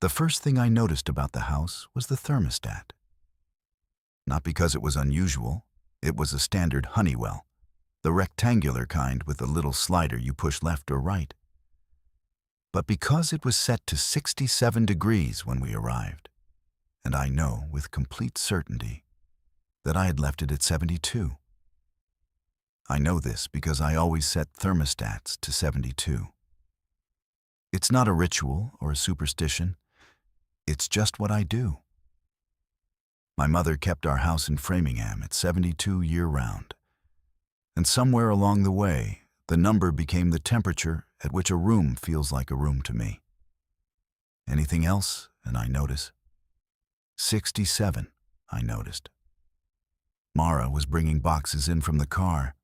The first thing I noticed about the house was the thermostat. Not because it was unusual, it was a standard Honeywell, the rectangular kind with a little slider you push left or right. But because it was set to 67 degrees when we arrived, and I know with complete certainty that I had left it at 72. I know this because I always set thermostats to 72. It's not a ritual or a superstition. It's just what I do. My mother kept our house in Framingham at 72 year-round. And somewhere along the way, the number became the temperature at which a room feels like a room to me. Anything else, and I notice. 67, I noticed. Mara was bringing boxes in from the car.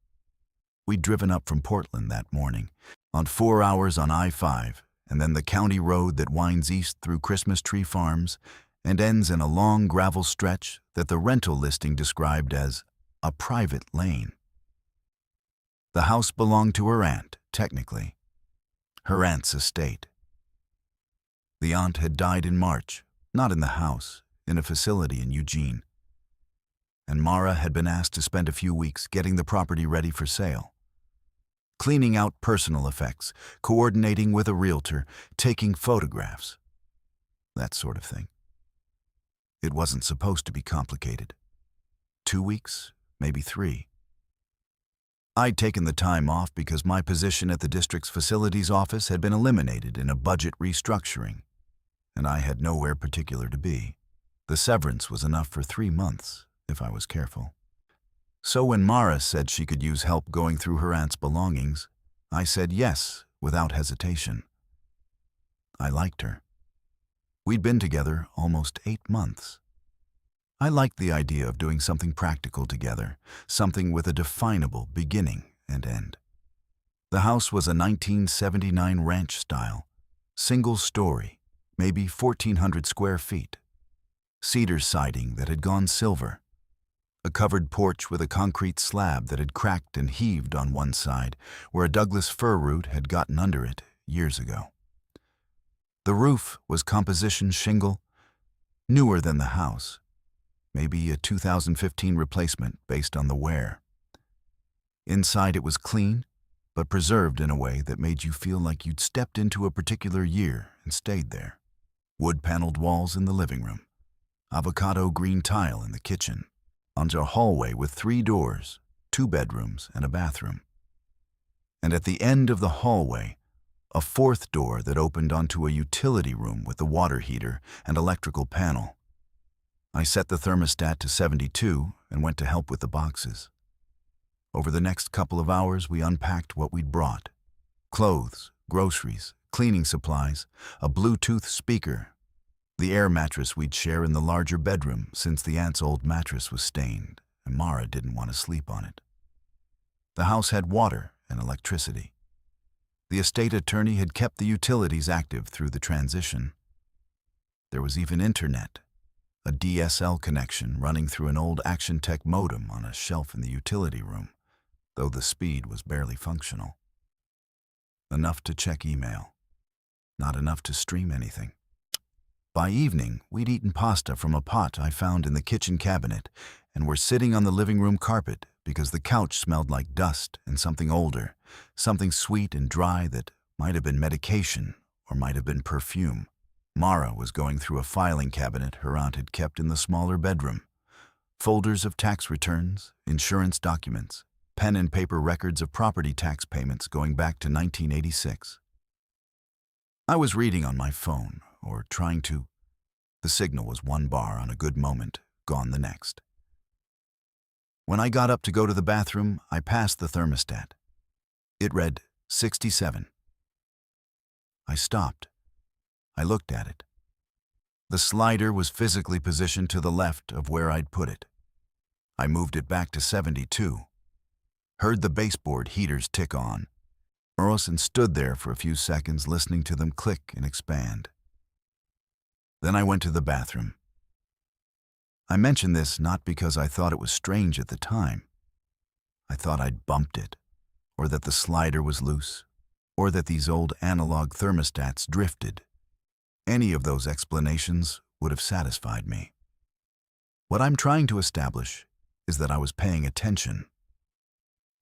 We'd driven up from Portland that morning, on 4 hours on I-5, and then the county road that winds east through Christmas Tree Farms and ends in a long gravel stretch that the rental listing described as a private lane. The house belonged to her aunt, technically. Her aunt's estate. The aunt had died in March, not in the house, in a facility in Eugene. And Mara had been asked to spend a few weeks getting the property ready for sale. Cleaning out personal effects, coordinating with a realtor, taking photographs. That sort of thing. It wasn't supposed to be complicated. 2 weeks, maybe 3. I'd taken the time off because my position at the district's facilities office had been eliminated in a budget restructuring, and I had nowhere particular to be. The severance was enough for 3 months, if I was careful. So when Mara said she could use help going through her aunt's belongings, I said yes, without hesitation. I liked her. We'd been together almost 8 months. I liked the idea of doing something practical together, something with a definable beginning and end. The house was a 1979 ranch style, single story, maybe 1,400 square feet. Cedar siding that had gone silver. A covered porch with a concrete slab that had cracked and heaved on one side, where a Douglas fir root had gotten under it years ago. The roof was composition shingle, newer than the house, maybe a 2015 replacement based on the wear. Inside it was clean, but preserved in a way that made you feel like you'd stepped into a particular year and stayed there. Wood-paneled walls in the living room, avocado green tile in the kitchen, onto a hallway with 3 doors, 2 bedrooms and a bathroom. And at the end of the hallway, a 4th door that opened onto a utility room with a water heater and electrical panel. I set the thermostat to 72 and went to help with the boxes. Over the next couple of hours, we unpacked what we'd brought. Clothes, groceries, cleaning supplies, a Bluetooth speaker, the air mattress we'd share in the larger bedroom since the aunt's old mattress was stained and Mara didn't want to sleep on it. The house had water and electricity. The estate attorney had kept the utilities active through the transition. There was even internet, a DSL connection running through an old Action Tech modem on a shelf in the utility room, though the speed was barely functional. Enough to check email, not enough to stream anything. By evening, we'd eaten pasta from a pot I found in the kitchen cabinet and were sitting on the living room carpet because the couch smelled like dust and something older, something sweet and dry that might have been medication or might have been perfume. Mara was going through a filing cabinet her aunt had kept in the smaller bedroom. Folders of tax returns, insurance documents, pen and paper records of property tax payments going back to 1986. I was reading on my phone, or trying to. The signal was 1 bar on a good moment, gone the next. When I got up to go to the bathroom, I passed the thermostat. It read 67. I stopped. I looked at it. The slider was physically positioned to the left of where I'd put it. I moved it back to 72. Heard the baseboard heaters tick on. Morrison stood there for a few seconds listening to them click and expand. Then I went to the bathroom. I mention this not because I thought it was strange at the time. I thought I'd bumped it, or that the slider was loose, or that these old analog thermostats drifted. Any of those explanations would have satisfied me. What I'm trying to establish is that I was paying attention.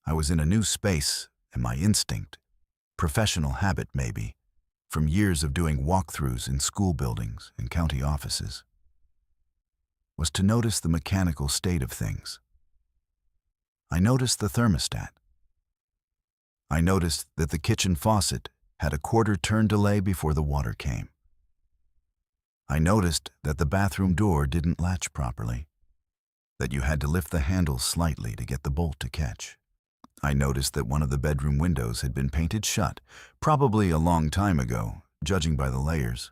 I was in a new space, and my instinct, professional habit maybe, from years of doing walkthroughs in school buildings and county offices, was to notice the mechanical state of things. I noticed the thermostat. I noticed that the kitchen faucet had a quarter-turn delay before the water came. I noticed that the bathroom door didn't latch properly, that you had to lift the handle slightly to get the bolt to catch. I noticed that one of the bedroom windows had been painted shut, probably a long time ago, judging by the layers.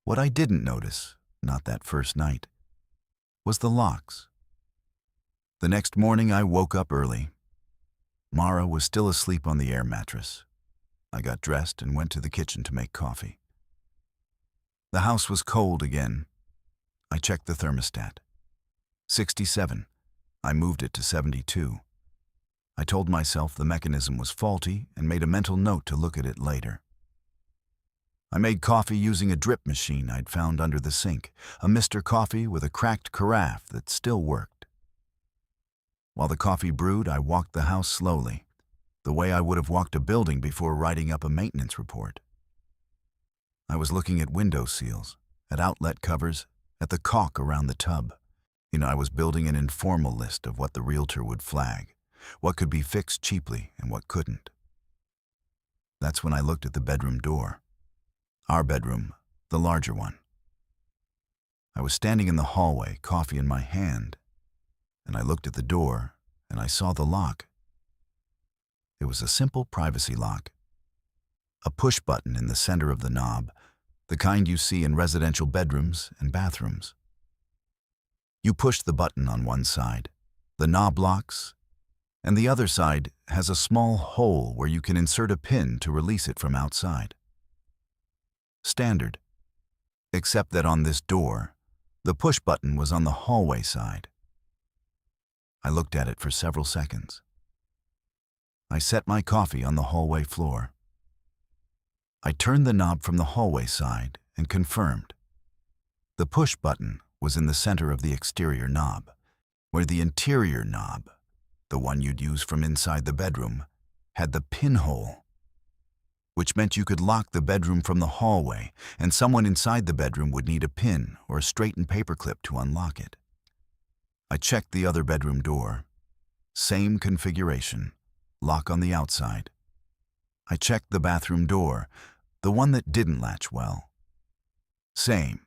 What I didn't notice, not that first night, was the locks. The next morning I woke up early. Mara was still asleep on the air mattress. I got dressed and went to the kitchen to make coffee. The house was cold again. I checked the thermostat. 67. I moved it to 72. I told myself the mechanism was faulty and made a mental note to look at it later. I made coffee using a drip machine I'd found under the sink, a Mr. Coffee with a cracked carafe that still worked. While the coffee brewed, I walked the house slowly, the way I would have walked a building before writing up a maintenance report. I was looking at window seals, at outlet covers, at the caulk around the tub. I was building an informal list of what the realtor would flag, what could be fixed cheaply and what couldn't. That's when I looked at the bedroom door. Our bedroom, the larger one. I was standing in the hallway, coffee in my hand, and I looked at the door and I saw the lock. It was a simple privacy lock. A push button in the center of the knob, the kind you see in residential bedrooms and bathrooms. You push the button on one side, the knob locks, and the other side has a small hole where you can insert a pin to release it from outside. Standard, except that on this door, the push button was on the hallway side. I looked at it for several seconds. I set my coffee on the hallway floor. I turned the knob from the hallway side and confirmed. The push button was in the center of the exterior knob, where the interior knob, the one you'd use from inside the bedroom, had the pinhole, which meant you could lock the bedroom from the hallway, and someone inside the bedroom would need a pin or a straightened paperclip to unlock it. I checked the other bedroom door. Same configuration, lock on the outside. I checked the bathroom door, the one that didn't latch well. Same,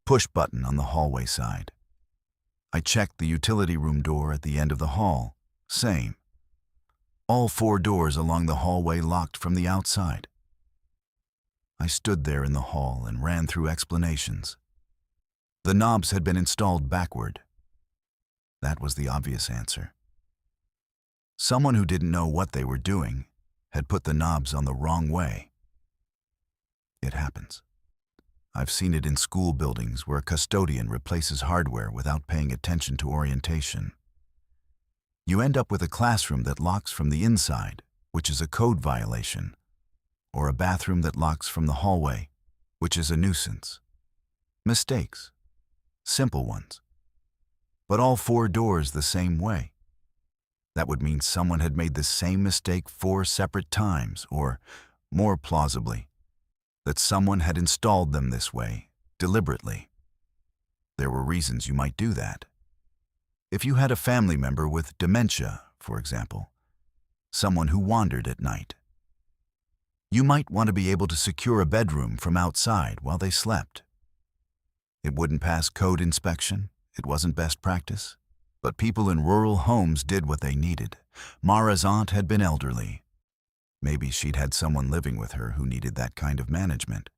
push button on the hallway side. I checked the utility room door at the end of the hall. Same. All 4 doors along the hallway locked from the outside. I stood there in the hall and ran through explanations. The knobs had been installed backward. That was the obvious answer. Someone who didn't know what they were doing had put the knobs on the wrong way. It happens. I've seen it in school buildings where a custodian replaces hardware without paying attention to orientation. You end up with a classroom that locks from the inside, which is a code violation, or a bathroom that locks from the hallway, which is a nuisance. Mistakes. Simple ones. But all 4 doors the same way. That would mean someone had made the same mistake 4 separate times, or, more plausibly, that someone had installed them this way, deliberately. There were reasons you might do that. If you had a family member with dementia, for example, someone who wandered at night, you might want to be able to secure a bedroom from outside while they slept. It wouldn't pass code inspection, it wasn't best practice, but people in rural homes did what they needed. Mara's aunt had been elderly. Maybe she'd had someone living with her who needed that kind of management.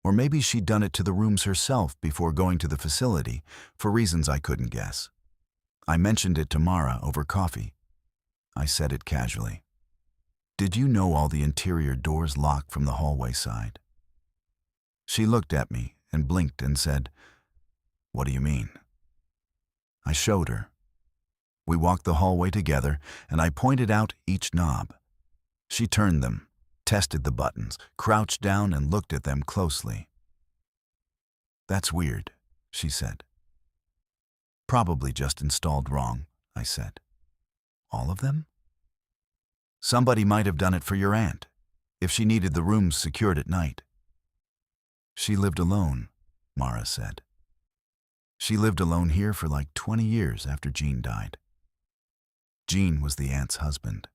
Or maybe she'd done it to the rooms herself before going to the facility, for reasons I couldn't guess. I mentioned it to Mara over coffee. I said it casually. "Did you know all the interior doors lock from the hallway side?" She looked at me and blinked and said, "What do you mean?" I showed her. We walked the hallway together, and I pointed out each knob. She turned them, tested the buttons, crouched down and looked at them closely. "That's weird," she said. "Probably just installed wrong," I said. "All of them?" "Somebody might have done it for your aunt, if she needed the rooms secured at night." "She lived alone," Mara said. "She lived alone here for like 20 years after Gene died." Gene was the aunt's husband.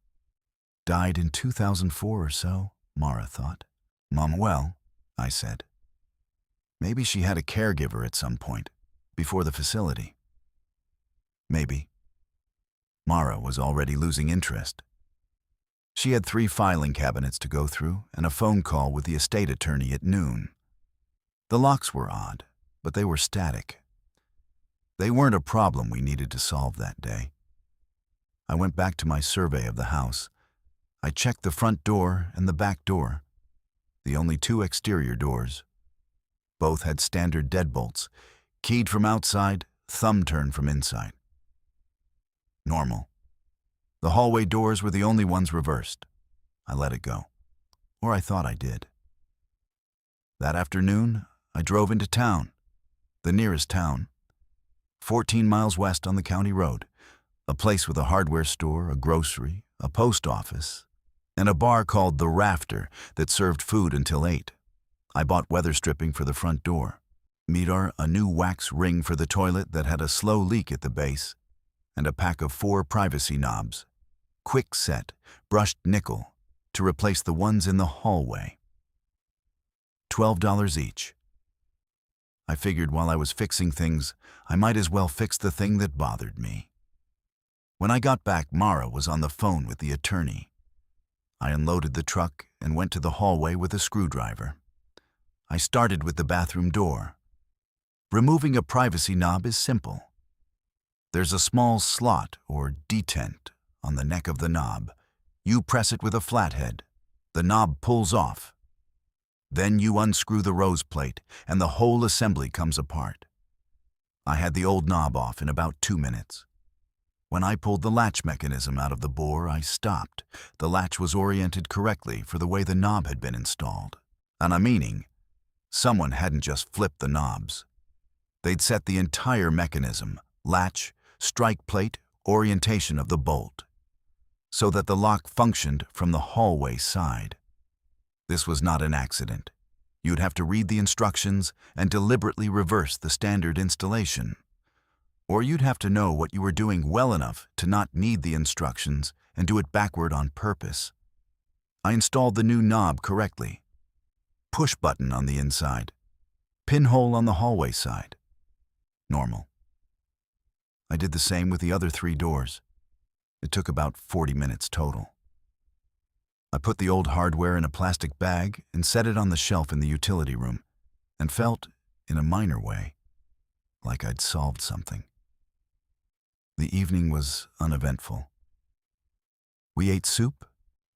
Died in 2004 or so, Mara thought. "Well," I said. "Maybe she had a caregiver at some point, before the facility." "Maybe." Mara was already losing interest. She had 3 filing cabinets to go through and a phone call with the estate attorney at noon. The locks were odd, but they were static. They weren't a problem we needed to solve that day. I went back to my survey of the house. I checked the front door and the back door, the only 2 exterior doors. Both had standard deadbolts, keyed from outside, thumb turn from inside. Normal. The hallway doors were the only ones reversed. I let it go. Or I thought I did. That afternoon, I drove into town, the nearest town, 14 miles west on the county road, a place with a hardware store, a grocery, a post office, and a bar called The Rafter that served food until 8. I bought weather stripping for the front door, Midar a new wax ring for the toilet that had a slow leak at the base, and a pack of 4 privacy knobs, quick set, brushed nickel, to replace the ones in the hallway. $12 each. I figured while I was fixing things, I might as well fix the thing that bothered me. When I got back, Mara was on the phone with the attorney. I unloaded the truck and went to the hallway with a screwdriver. I started with the bathroom door. Removing a privacy knob is simple. There's a small slot or detent on the neck of the knob. You press it with a flathead. The knob pulls off. Then you unscrew the rose plate and the whole assembly comes apart. I had the old knob off in about 2 minutes. When I pulled the latch mechanism out of the bore, I stopped. The latch was oriented correctly for the way the knob had been installed. And I'm meaning, someone hadn't just flipped the knobs. They'd set the entire mechanism, latch, strike plate, orientation of the bolt, so that the lock functioned from the hallway side. This was not an accident. You'd have to read the instructions and deliberately reverse the standard installation. Or you'd have to know what you were doing well enough to not need the instructions and do it backward on purpose. I installed the new knob correctly. Push button on the inside. Pinhole on the hallway side. Normal. I did the same with the other 3 doors. It took about 40 minutes total. I put the old hardware in a plastic bag and set it on the shelf in the utility room, and felt, in a minor way, like I'd solved something. The evening was uneventful. We ate soup.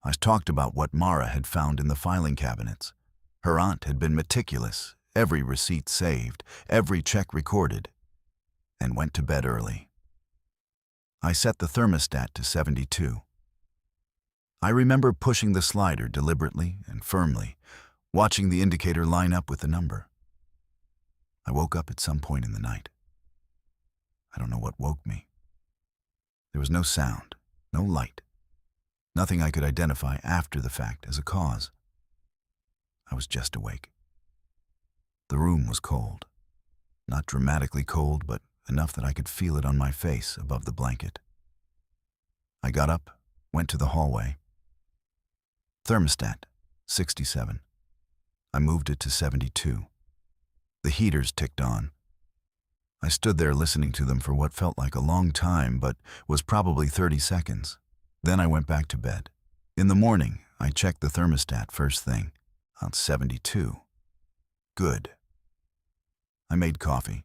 I talked about what Mara had found in the filing cabinets. Her aunt had been meticulous, every receipt saved, every check recorded, and went to bed early. I set the thermostat to 72. I remember pushing the slider deliberately and firmly, watching the indicator line up with the number. I woke up at some point in the night. I don't know what woke me. There was no sound, no light, nothing I could identify after the fact as a cause. I was just awake. The room was cold. Not dramatically cold, but enough that I could feel it on my face above the blanket. I got up, went to the hallway. Thermostat, 67. I moved it to 72. The heaters ticked on. I stood there listening to them for what felt like a long time, but was probably 30 seconds. Then I went back to bed. In the morning, I checked the thermostat first thing. On 72. Good. I made coffee.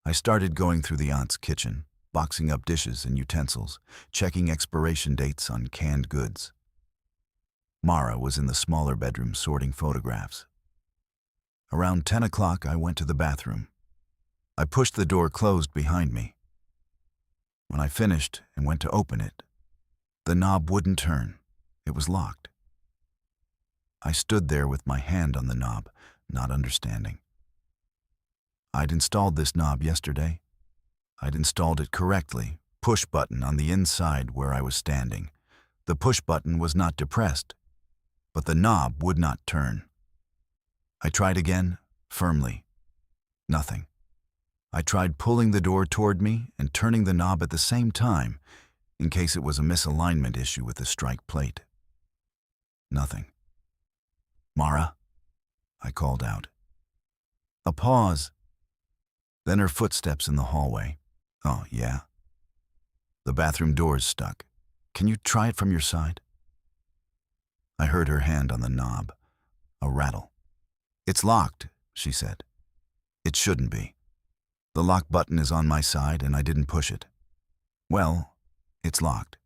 I started going through the aunt's kitchen, boxing up dishes and utensils, checking expiration dates on canned goods. Mara was in the smaller bedroom sorting photographs. Around 10 o'clock, I went to the bathroom. I pushed the door closed behind me. When I finished and went to open it, the knob wouldn't turn. It was locked. I stood there with my hand on the knob, not understanding. I'd installed this knob yesterday. I'd installed it correctly, push button on the inside where I was standing. The push button was not depressed, but the knob would not turn. I tried again, firmly. Nothing. I tried pulling the door toward me and turning the knob at the same time, in case it was a misalignment issue with the strike plate. Nothing. "Mara," I called out. A pause. Then her footsteps in the hallway. "Oh, yeah? The bathroom door's stuck. Can you try it from your side?" I heard her hand on the knob. A rattle. "It's locked," she said. "It shouldn't be. The lock button is on my side and I didn't push it." "Well, it's locked.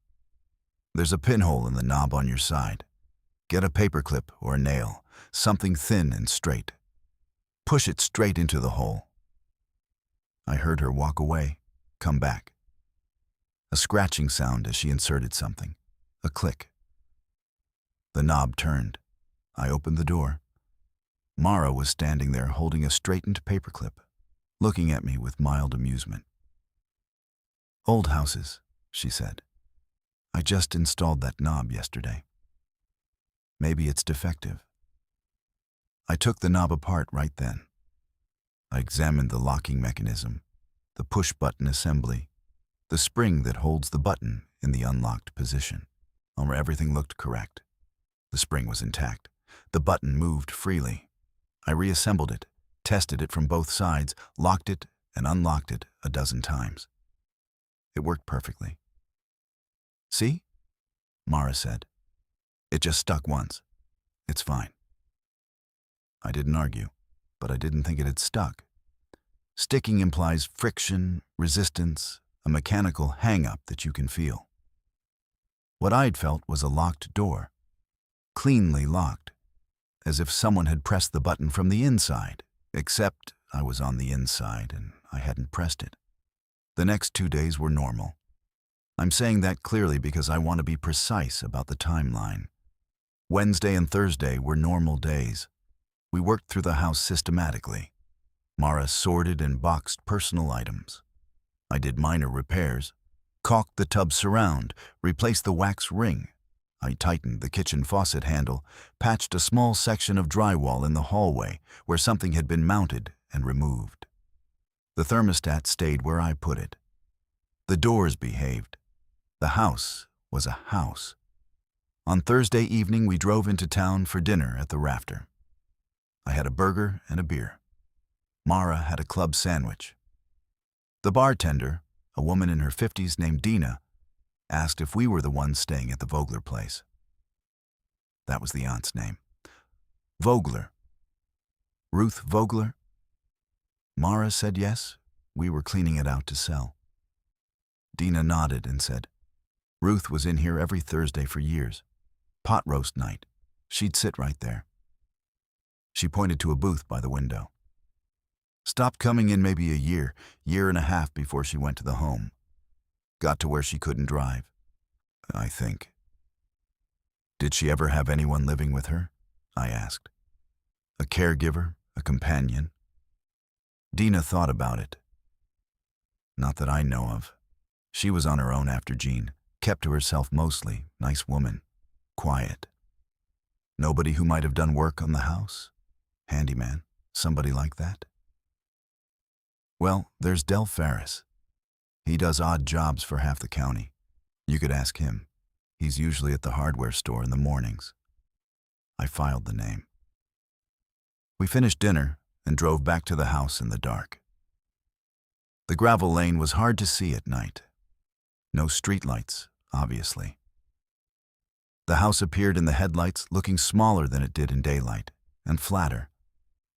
There's a pinhole in the knob on your side. Get a paperclip or a nail, something thin and straight. Push it straight into the hole." I heard her walk away, come back. A scratching sound as she inserted something. A click. The knob turned. I opened the door. Mara was standing there holding a straightened paperclip, looking at me with mild amusement. "Old houses," she said. "I just installed that knob yesterday. Maybe it's defective." I took the knob apart right then. I examined the locking mechanism, the push-button assembly, the spring that holds the button in the unlocked position. Everything looked correct. The spring was intact. The button moved freely. I reassembled it, tested it from both sides, locked it and unlocked it a dozen times. It worked perfectly. "See?" Mara said. "It just stuck once. It's fine." I didn't argue, but I didn't think it had stuck. Sticking implies friction, resistance, a mechanical hang-up that you can feel. What I'd felt was a locked door, cleanly locked, as if someone had pressed the button from the inside, except I was on the inside and I hadn't pressed it. The next 2 days were normal. I'm saying that clearly because I want to be precise about the timeline. Wednesday and Thursday were normal days. We worked through the house systematically. Mara sorted and boxed personal items. I did minor repairs, caulked the tub surround, replaced the wax ring. I tightened the kitchen faucet handle, patched a small section of drywall in the hallway where something had been mounted and removed. The thermostat stayed where I put it. The doors behaved. The house was a house. On Thursday evening, we drove into town for dinner at the Rafter. I had a burger and a beer. Mara had a club sandwich. The bartender, a woman in her 50s named Dina, asked if we were the ones staying at the Vogler place. That was the aunt's name. Vogler. Ruth Vogler? Mara said yes. We were cleaning it out to sell. Dina nodded and said, "Ruth was in here every Thursday for years. Pot roast night. She'd sit right there." She pointed to a booth by the window. Stopped coming in maybe a year and a half before she went to the home. Got to where she couldn't drive, I think. "Did she ever have anyone living with her?" I asked. "A caregiver, a companion?" Dina thought about it. "Not that I know of. She was on her own after Jean, kept to herself mostly, nice woman, quiet. Nobody who might have done work on the house? Handyman, somebody like that?" "Well, there's Del Ferris. He does odd jobs for half the county. You could ask him. He's usually at the hardware store in the mornings." I filed the name. We finished dinner and drove back to the house in the dark. The gravel lane was hard to see at night. No streetlights, obviously. The house appeared in the headlights looking smaller than it did in daylight, and flatter,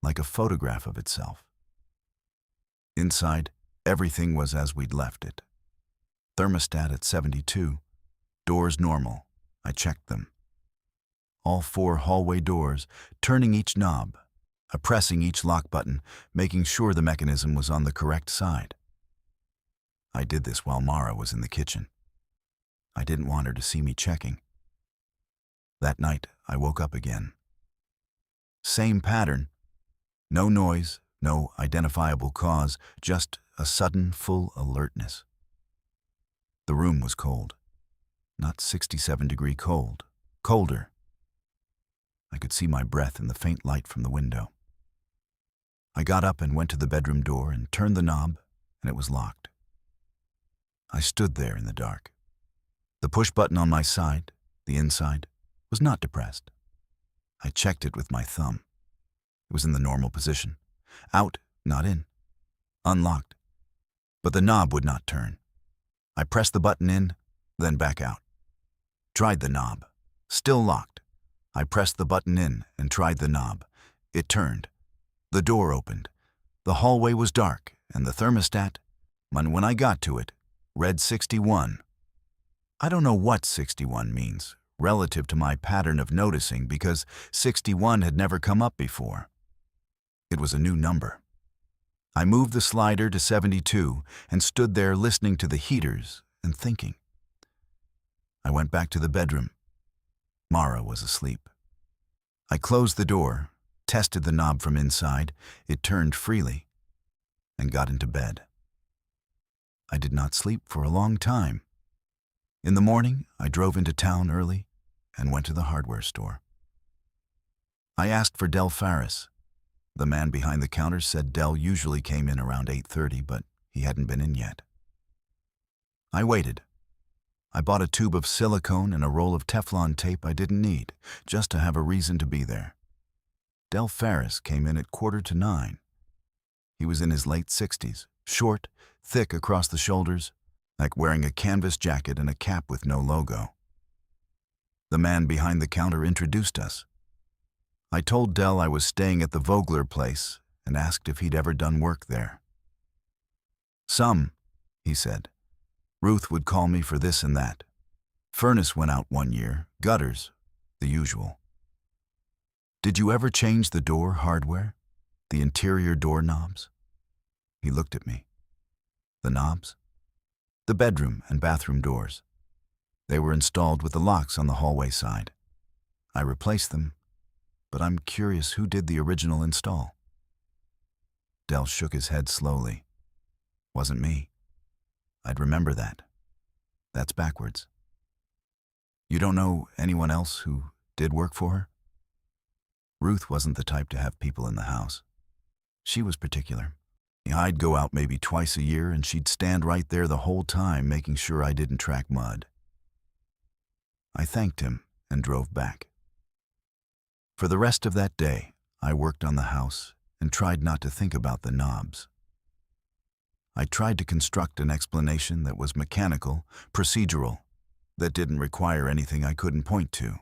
like a photograph of itself. Inside, everything was as we'd left it. Thermostat at 72, doors normal. I checked them. All 4 hallway doors, turning each knob, pressing each lock button, making sure the mechanism was on the correct side. I did this while Mara was in the kitchen. I didn't want her to see me checking. That night, I woke up again, Same pattern. No noise, no identifiable cause, just a sudden, full alertness. The room was cold. Not 67-degree cold. Colder. I could see my breath in the faint light from the window. I got up and went to the bedroom door and turned the knob, and it was locked. I stood there in the dark. The push button on my side, the inside, was not depressed. I checked it with my thumb. It was in the normal position. Out, not in. Unlocked. But the knob would not turn. I pressed the button in, then back out. Tried the knob. Still locked. I pressed the button in and tried the knob. It turned. The door opened. The hallway was dark, and the thermostat, when I got to it, read 61. I don't know what 61 means, relative to my pattern of noticing, because 61 had never come up before. It was a new number. I moved the slider to 72 and stood there listening to the heaters and thinking. I went back to the bedroom. Mara was asleep. I closed the door, tested the knob from inside, it turned freely, and got into bed. I did not sleep for a long time. In the morning, I drove into town early and went to the hardware store. I asked for Del Farris. The man behind the counter said Del usually came in around 8:30, but he hadn't been in yet. I waited. I bought a tube of silicone and a roll of Teflon tape I didn't need, just to have a reason to be there. Del Farris came in at 8:45. He was in his late 60s, short, thick across the shoulders, like wearing a canvas jacket and a cap with no logo. The man behind the counter introduced us. I told Del I was staying at the Vogler place and asked if he'd ever done work there. Some, he said. Ruth would call me for this and that. Furnace went out one year, gutters, the usual. Did you ever change the door hardware? The interior door knobs? He looked at me. The knobs? The bedroom and bathroom doors. They were installed with the locks on the hallway side. I replaced them, but I'm curious who did the original install. Del shook his head slowly. Wasn't me. I'd remember that. That's backwards. You don't know anyone else who did work for her? Ruth wasn't the type to have people in the house. She was particular. I'd go out maybe twice a year and she'd stand right there the whole time making sure I didn't track mud. I thanked him and drove back. For the rest of that day, I worked on the house and tried not to think about the knobs. I tried to construct an explanation that was mechanical, procedural, that didn't require anything I couldn't point to.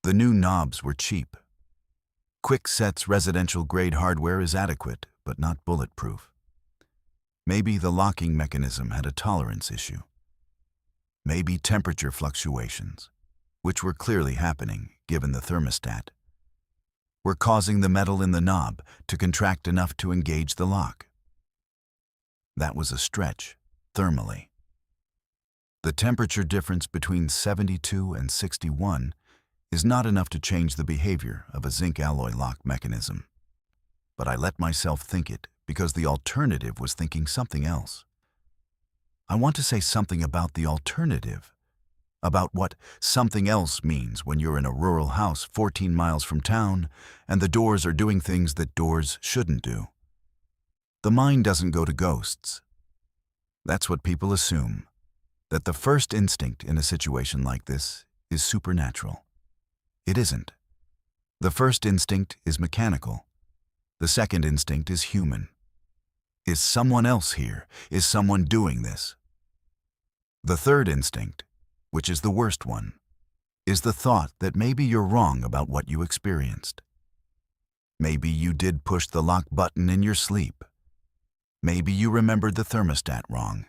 The new knobs were cheap. Quickset's residential-grade hardware is adequate, but not bulletproof. Maybe the locking mechanism had a tolerance issue. Maybe temperature fluctuations, which were clearly happening given the thermostat, were causing the metal in the knob to contract enough to engage the lock. That was a stretch, thermally. The temperature difference between 72 and 61 is not enough to change the behavior of a zinc alloy lock mechanism. But I let myself think it because the alternative was thinking something else. I want to say something about the alternative, about what something else means when you're in a rural house 14 miles from town and the doors are doing things that doors shouldn't do. The mind doesn't go to ghosts. That's what people assume, that the first instinct in a situation like this is supernatural. It isn't. The first instinct is mechanical. The second instinct is human. Is someone else here? Is someone doing this? The third instinct, which is the worst one, is the thought that maybe you're wrong about what you experienced. Maybe you did push the lock button in your sleep. Maybe you remembered the thermostat wrong.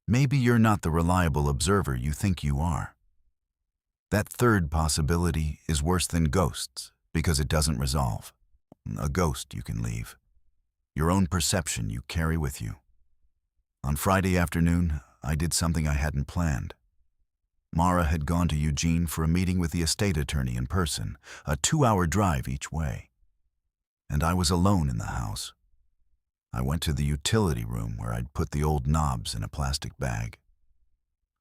Maybe you're not the reliable observer you think you are. That third possibility is worse than ghosts because it doesn't resolve. A ghost you can leave. Your own perception you carry with you. On Friday afternoon, I did something I hadn't planned. Mara had gone to Eugene for a meeting with the estate attorney in person, a 2-hour drive each way. And I was alone in the house. I went to the utility room where I'd put the old knobs in a plastic bag.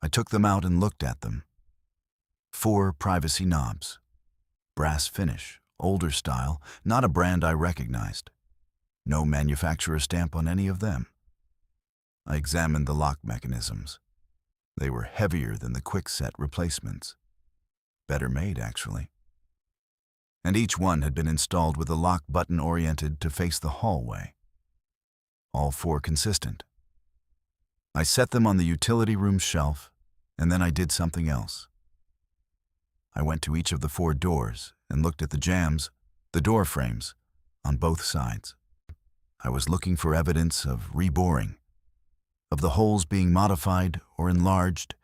I took them out and looked at them. 4 privacy knobs. Brass finish, older style, not a brand I recognized. No manufacturer stamp on any of them. I examined the lock mechanisms. They were heavier than the quick-set replacements. Better made, actually. And each one had been installed with a lock button oriented to face the hallway. All 4 consistent. I set them on the utility room shelf, and then I did something else. I went to each of the 4 doors and looked at the jambs, the door frames, on both sides. I was looking for evidence of reboring, of the holes being modified or enlarged,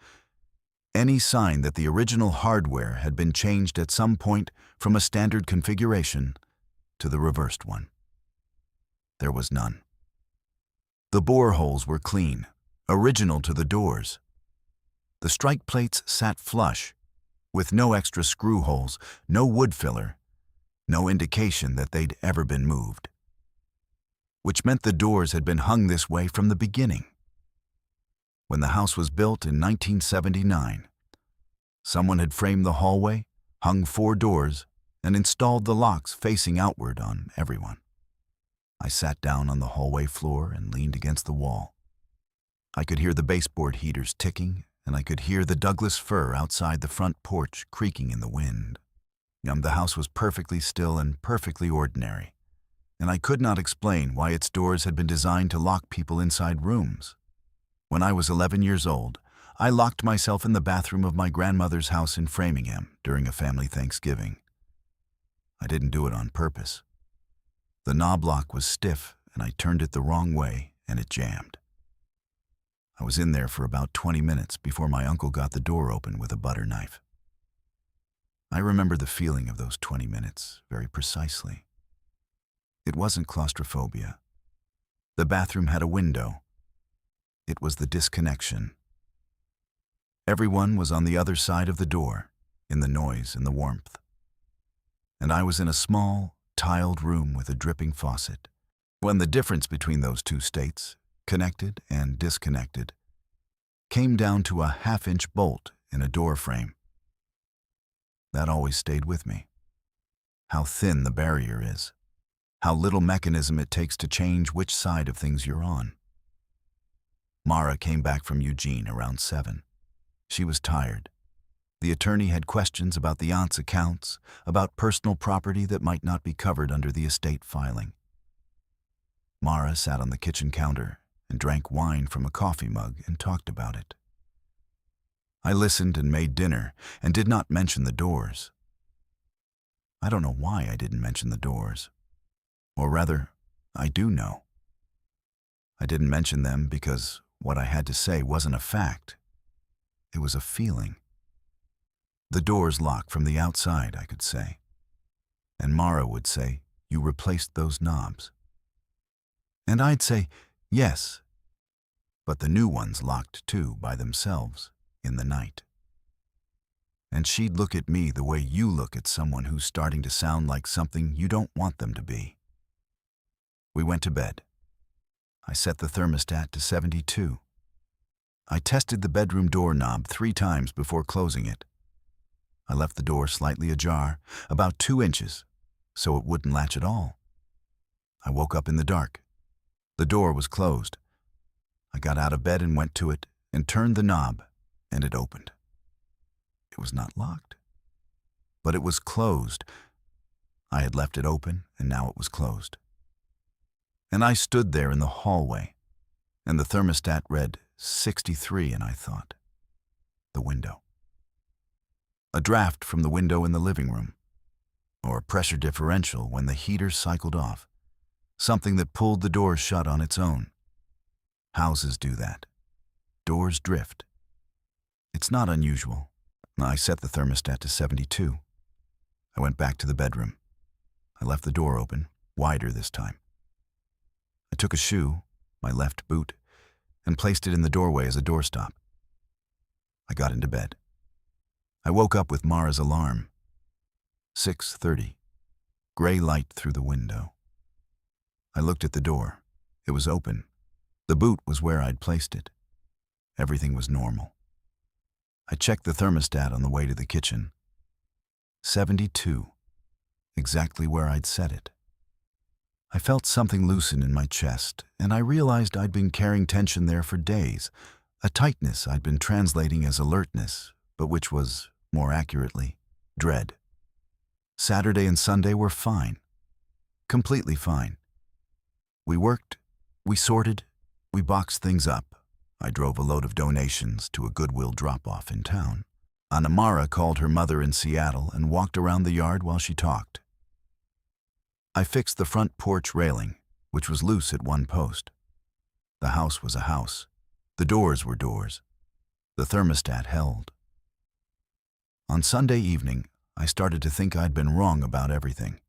any sign that the original hardware had been changed at some point from a standard configuration to the reversed one. There was none. The bore holes were clean, original to the doors. The strike plates sat flush, with no extra screw holes, no wood filler, no indication that they'd ever been moved. Which meant the doors had been hung this way from the beginning. When the house was built in 1979, someone had framed the hallway, hung 4 doors, and installed the locks facing outward on everyone. I sat down on the hallway floor and leaned against the wall. I could hear the baseboard heaters ticking, and I could hear the Douglas fir outside the front porch creaking in the wind. The house was perfectly still and perfectly ordinary, and I could not explain why its doors had been designed to lock people inside rooms. When I was 11 years old, I locked myself in the bathroom of my grandmother's house in Framingham during a family Thanksgiving. I didn't do it on purpose. The knob lock was stiff, and I turned it the wrong way, and it jammed. I was in there for about 20 minutes before my uncle got the door open with a butter knife. I remember the feeling of those 20 minutes very precisely. It wasn't claustrophobia. The bathroom had a window. It was the disconnection. Everyone was on the other side of the door, in the noise and the warmth. And I was in a small, tiled room with a dripping faucet. When the difference between those 2 states, connected and disconnected, came down to a 1/2-inch bolt in a door frame. That always stayed with me. How thin the barrier is. How little mechanism it takes to change which side of things you're on. Mara came back from Eugene around 7. She was tired. The attorney had questions about the aunt's accounts, about personal property that might not be covered under the estate filing. Mara sat on the kitchen counter and drank wine from a coffee mug and talked about it. I listened and made dinner and did not mention the doors. I don't know why I didn't mention the doors. Or rather, I do know. I didn't mention them because what I had to say wasn't a fact. It was a feeling. The doors lock from the outside, I could say. And Mara would say, "You replaced those knobs." And I'd say, "Yes." But the new ones locked too by themselves in the night. And she'd look at me the way you look at someone who's starting to sound like something you don't want them to be. We went to bed. I set the thermostat to 72. I tested the bedroom door knob 3 times before closing it. I left the door slightly ajar, about 2 inches, so it wouldn't latch at all. I woke up in the dark. The door was closed. I got out of bed and went to it and turned the knob, and it opened. It was not locked, but it was closed. I had left it open, and now it was closed. And I stood there in the hallway, and the thermostat read 63, and I thought, the window. A draft from the window in the living room, or a pressure differential when the heater cycled off, something that pulled the door shut on its own. Houses do that. Doors drift. It's not unusual. I set the thermostat to 72. I went back to the bedroom. I left the door open, wider this time. I took a shoe, my left boot, and placed it in the doorway as a doorstop. I got into bed. I woke up with Mara's alarm. 6:30. Gray light through the window. I looked at the door. It was open. The boot was where I'd placed it. Everything was normal. I checked the thermostat on the way to the kitchen. 72. Exactly where I'd set it. I felt something loosen in my chest, and I realized I'd been carrying tension there for days, a tightness I'd been translating as alertness, but which was, more accurately, dread. Saturday and Sunday were fine. Completely fine. We worked, we sorted, we boxed things up. I drove a load of donations to a Goodwill drop-off in town. Mara called her mother in Seattle and walked around the yard while she talked. I fixed the front porch railing, which was loose at one post. The house was a house. The doors were doors. The thermostat held. On Sunday evening, I started to think I'd been wrong about everything.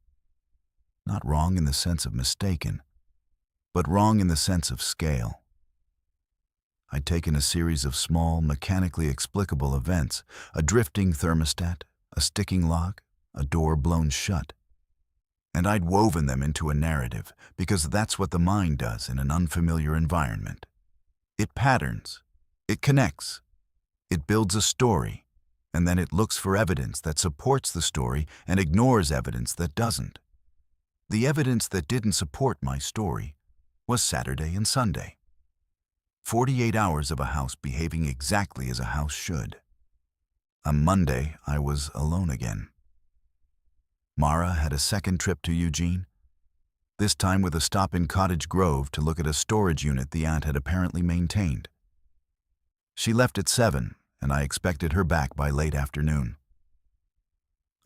Not wrong in the sense of mistaken, but wrong in the sense of scale. I'd taken a series of small, mechanically explicable events, a drifting thermostat, a sticking lock, a door blown shut, and I'd woven them into a narrative, because that's what the mind does in an unfamiliar environment. It patterns, it connects, it builds a story, and then it looks for evidence that supports the story and ignores evidence that doesn't. The evidence that didn't support my story was Saturday and Sunday. 48 hours of a house behaving exactly as a house should. On Monday, I was alone again. Mara had a second trip to Eugene, this time with a stop in Cottage Grove to look at a storage unit the aunt had apparently maintained. She left at 7, and I expected her back by late afternoon.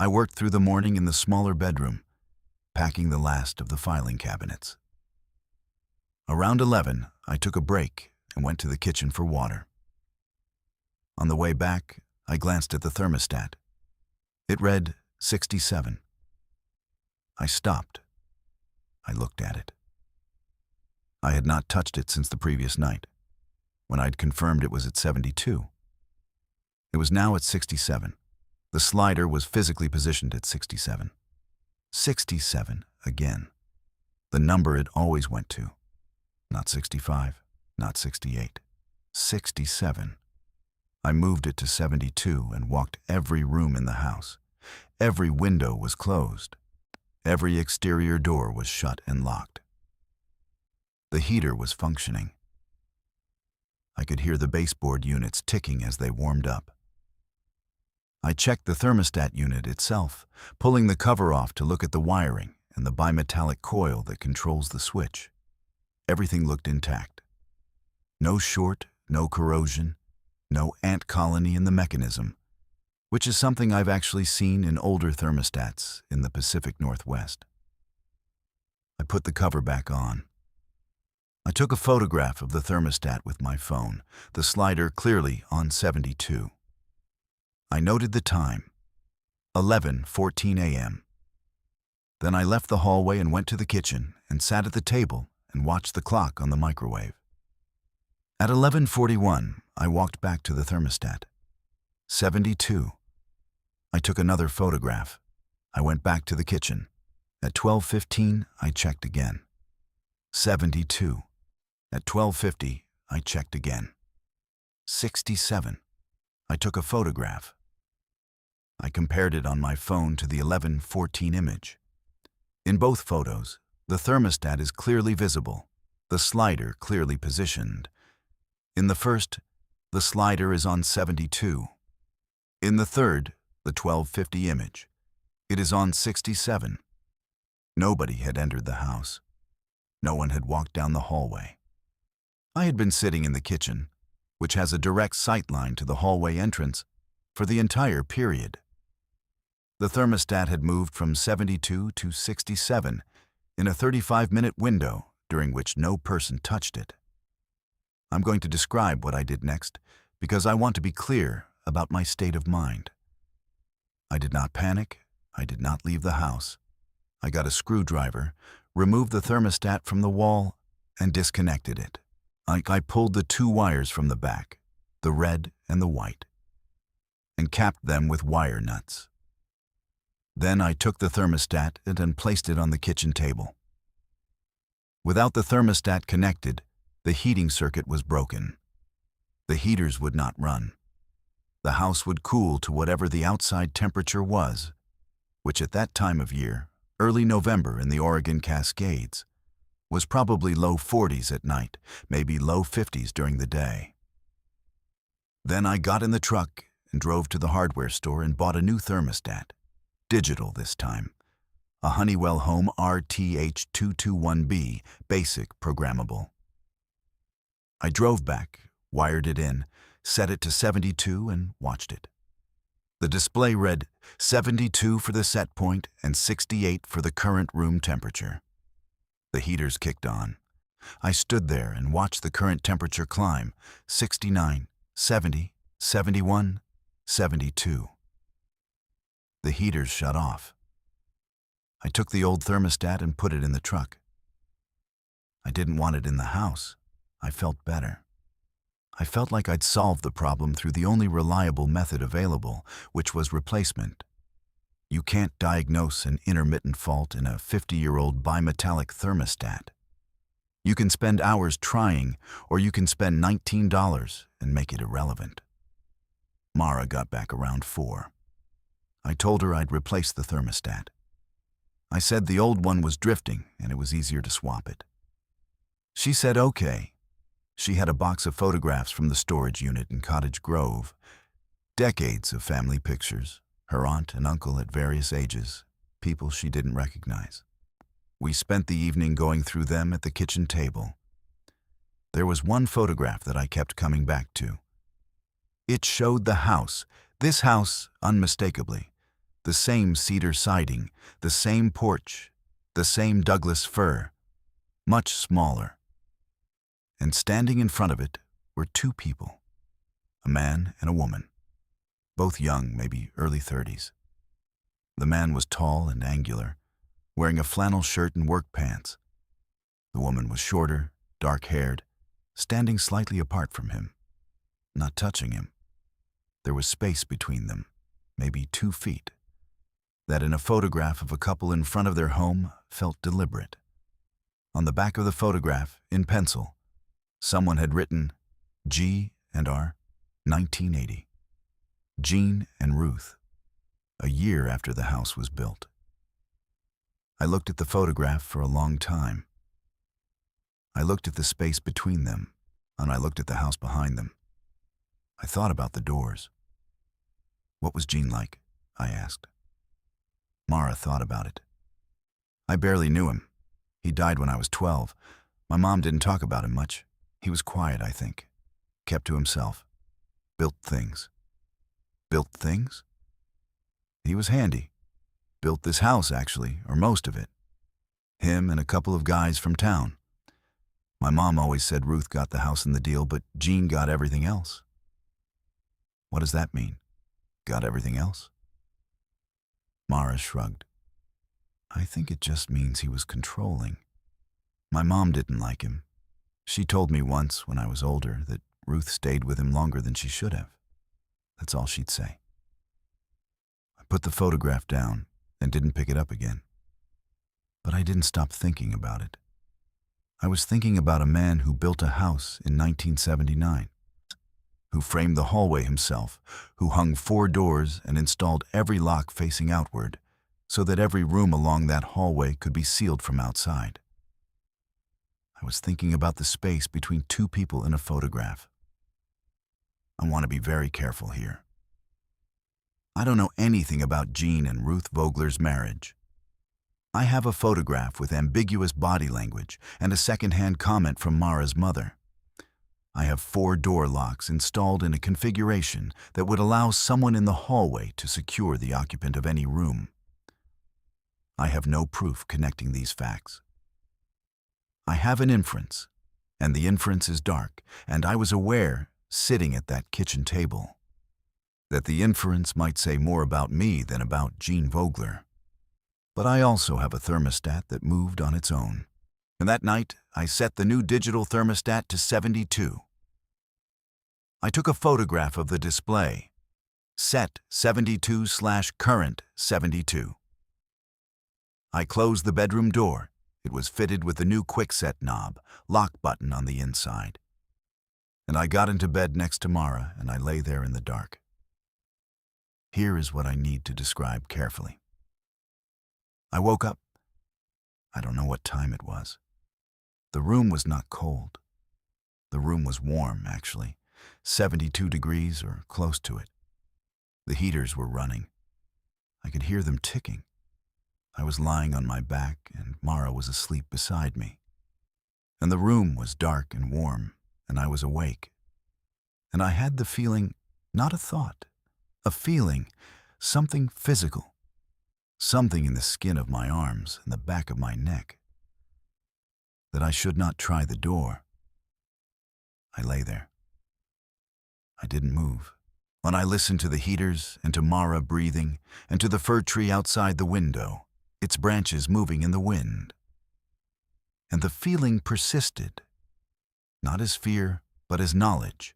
I worked through the morning in the smaller bedroom, packing the last of the filing cabinets. Around 11, I took a break and went to the kitchen for water. On the way back, I glanced at the thermostat. It read 67. I stopped. I looked at it. I had not touched it since the previous night, when I'd confirmed it was at 72. It was now at 67. The slider was physically positioned at 67. 67 again. The number it always went to. Not 65, not 68. 67. I moved it to 72 and walked every room in the house. Every window was closed. Every exterior door was shut and locked. The heater was functioning. I could hear the baseboard units ticking as they warmed up. I checked the thermostat unit itself, pulling the cover off to look at the wiring and the bimetallic coil that controls the switch. Everything looked intact. No short, no corrosion, no ant colony in the mechanism, which is something I've actually seen in older thermostats in the Pacific Northwest. I put the cover back on. I took a photograph of the thermostat with my phone, the slider clearly on 72. I noted the time, 11:14 a.m. Then I left the hallway and went to the kitchen and sat at the table and watched the clock on the microwave. At 11:41, I walked back to the thermostat. 72. I took another photograph. I went back to the kitchen. At 12:15, I checked again. 72. At 12:50, I checked again. 67. I took a photograph. I compared it on my phone to the 11:14 image. In both photos, the thermostat is clearly visible, the slider clearly positioned. In the first, the slider is on 72. In the third, the 12:50 image, it is on 67. Nobody had entered the house. No one had walked down the hallway. I had been sitting in the kitchen, which has a direct sight line to the hallway entrance, for the entire period. The thermostat had moved from 72 to 67 in a 35-minute window during which no person touched it. I'm going to describe what I did next because I want to be clear about my state of mind. I did not panic. I did not leave the house. I got a screwdriver, removed the thermostat from the wall, and disconnected it. I pulled the two wires from the back, the red and the white, and capped them with wire nuts. Then I took the thermostat and placed it on the kitchen table. Without the thermostat connected, the heating circuit was broken. The heaters would not run. The house would cool to whatever the outside temperature was, which at that time of year, early November in the Oregon Cascades, was probably low 40s at night, maybe low 50s during the day. Then I got in the truck and drove to the hardware store and bought a new thermostat, digital this time, a Honeywell Home RTH221B, basic programmable. I drove back, wired it in, set it to 72 and watched it. The display read 72 for the set point and 68 for the current room temperature. The heaters kicked on. I stood there and watched the current temperature climb, 69, 70, 71, 72. The heaters shut off. I took the old thermostat and put it in the truck. I didn't want it in the house. I felt better. I felt like I'd solved the problem through the only reliable method available, which was replacement. You can't diagnose an intermittent fault in a 50-year-old bimetallic thermostat. You can spend hours trying, or you can spend $19 and make it irrelevant. Mara got back around 4. I told her I'd replace the thermostat. I said the old one was drifting and it was easier to swap it. She said okay. She had a box of photographs from the storage unit in Cottage Grove, decades of family pictures, her aunt and uncle at various ages, people she didn't recognize. We spent the evening going through them at the kitchen table. There was one photograph that I kept coming back to. It showed the house, this house unmistakably, the same cedar siding, the same porch, the same Douglas fir, much smaller. And standing in front of it were two people, a man and a woman, both young, maybe early 30s. The man was tall and angular, wearing a flannel shirt and work pants. The woman was shorter, dark-haired, standing slightly apart from him, not touching him. There was space between them, maybe 2 feet. That in a photograph of a couple in front of their home felt deliberate. On the back of the photograph, in pencil, someone had written G&R 1980. Jean and Ruth, a year after the house was built. I looked at the photograph for a long time. I looked at the space between them, and I looked at the house behind them. I thought about the doors. What was Jean like? I asked. Mara thought about it. I barely knew him. He died when I was 12. My mom didn't talk about him much. He was quiet, I think. Kept to himself. Built things. Built things? He was handy. Built this house, actually, or most of it. Him and a couple of guys from town. My mom always said Ruth got the house in the deal, but Jean got everything else. What does that mean? Got everything else? Mara shrugged. I think it just means he was controlling. My mom didn't like him. She told me once, when I was older, that Ruth stayed with him longer than she should have. That's all she'd say. I put the photograph down and didn't pick it up again. But I didn't stop thinking about it. I was thinking about a man who built a house in 1979, who framed the hallway himself, who hung 4 doors and installed every lock facing outward, so that every room along that hallway could be sealed from outside. I was thinking about the space between 2 people in a photograph. I want to be very careful here. I don't know anything about Jean and Ruth Vogler's marriage. I have a photograph with ambiguous body language and a second-hand comment from Mara's mother. I have 4 door locks installed in a configuration that would allow someone in the hallway to secure the occupant of any room. I have no proof connecting these facts. I have an inference, and the inference is dark, and I was aware, sitting at that kitchen table, that the inference might say more about me than about Jean Vogler. But I also have a thermostat that moved on its own. And that night, I set the new digital thermostat to 72. I took a photograph of the display. Set 72/current 72. I closed the bedroom door. It was fitted with the new quick-set knob, lock button on the inside. And I got into bed next to Mara, and I lay there in the dark. Here is what I need to describe carefully. I woke up. I don't know what time it was. The room was not cold. The room was warm, actually, 72 degrees or close to it. The heaters were running. I could hear them ticking. I was lying on my back, and Mara was asleep beside me. And the room was dark and warm, and I was awake. And I had the feeling, not a thought, a feeling, something physical, something in the skin of my arms and the back of my neck, that I should not try the door. I lay there. I didn't move. When I listened to the heaters and to Mara breathing and to the fir tree outside the window, its branches moving in the wind. And the feeling persisted, not as fear, but as knowledge,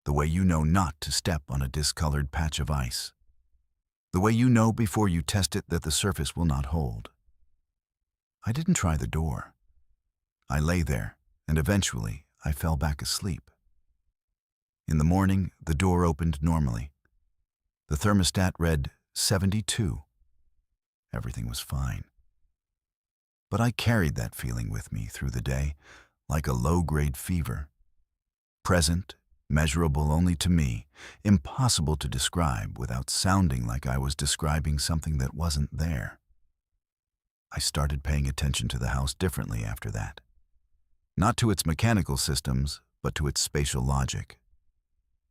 the way you know not to step on a discolored patch of ice, the way you know before you test it that the surface will not hold. I didn't try the door. I lay there, and eventually I fell back asleep. In the morning, the door opened normally. The thermostat read 72. Everything was fine. But I carried that feeling with me through the day, like a low-grade fever. Present, measurable only to me, impossible to describe without sounding like I was describing something that wasn't there. I started paying attention to the house differently after that. Not to its mechanical systems, but to its spatial logic.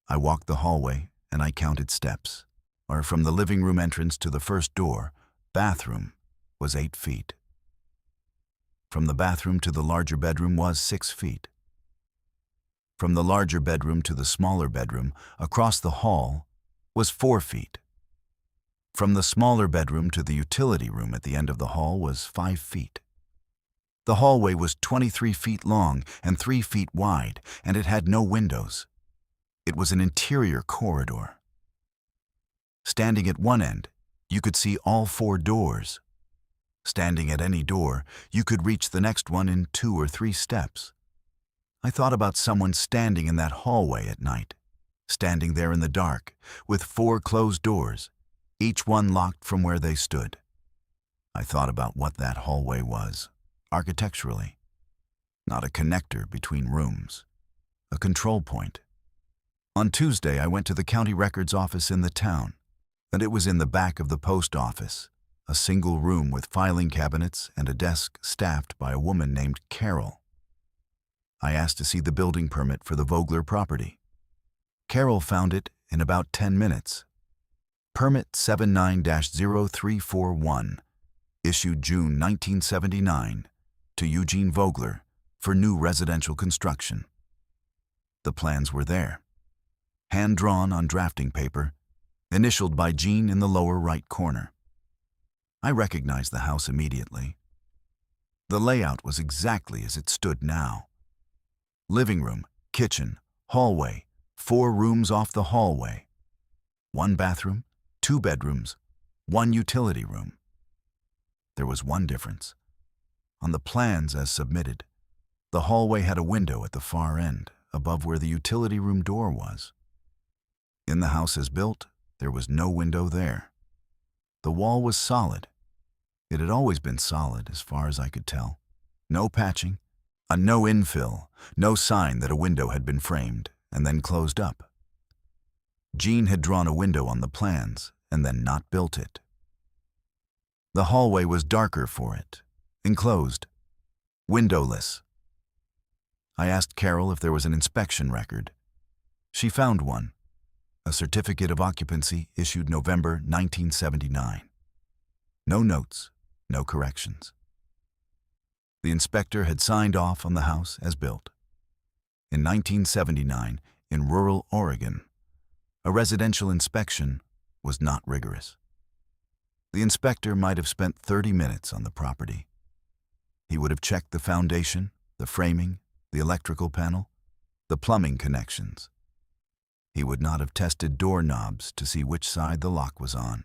I walked the hallway and I counted steps, or from the living room entrance to the first door, bathroom, was 8 feet. From the bathroom to the larger bedroom was 6 feet. From the larger bedroom to the smaller bedroom, across the hall, was 4 feet. From the smaller bedroom to the utility room at the end of the hall was 5 feet. The hallway was 23 feet long and 3 feet wide, and it had no windows. It was an interior corridor. Standing at one end, you could see all 4 doors. Standing at any door, you could reach the next one in 2 or 3 steps. I thought about someone standing in that hallway at night, standing there in the dark, with 4 closed doors, each one locked from where they stood. I thought about what that hallway was, architecturally. Not a connector between rooms, a control point. On Tuesday, I went to the county records office in the town, and it was in the back of the post office, a single room with filing cabinets and a desk staffed by a woman named Carol. I asked to see the building permit for the Vogler property. Carol found it in about 10 minutes. Permit 79-0341, issued June 1979, to Eugene Vogler for new residential construction. The plans were there, hand-drawn on drafting paper, initialed by Gene in the lower right corner. I recognized the house immediately. The layout was exactly as it stood now. Living room, kitchen, hallway, 4 rooms off the hallway. 1 bathroom, 2 bedrooms, 1 utility room. There was one difference. On the plans as submitted, the hallway had a window at the far end, above where the utility room door was. In the house as built, there was no window there. The wall was solid. It had always been solid, as far as I could tell. No patching, no infill, no sign that a window had been framed and then closed up. Gene had drawn a window on the plans and then not built it. The hallway was darker for it, enclosed, windowless. I asked Carol if there was an inspection record. She found one, a certificate of occupancy issued November 1979. No notes, no corrections. The inspector had signed off on the house as built. In 1979, in rural Oregon, a residential inspection was not rigorous. The inspector might have spent 30 minutes on the property. He would have checked the foundation, the framing, the electrical panel, the plumbing connections. He would not have tested doorknobs to see which side the lock was on.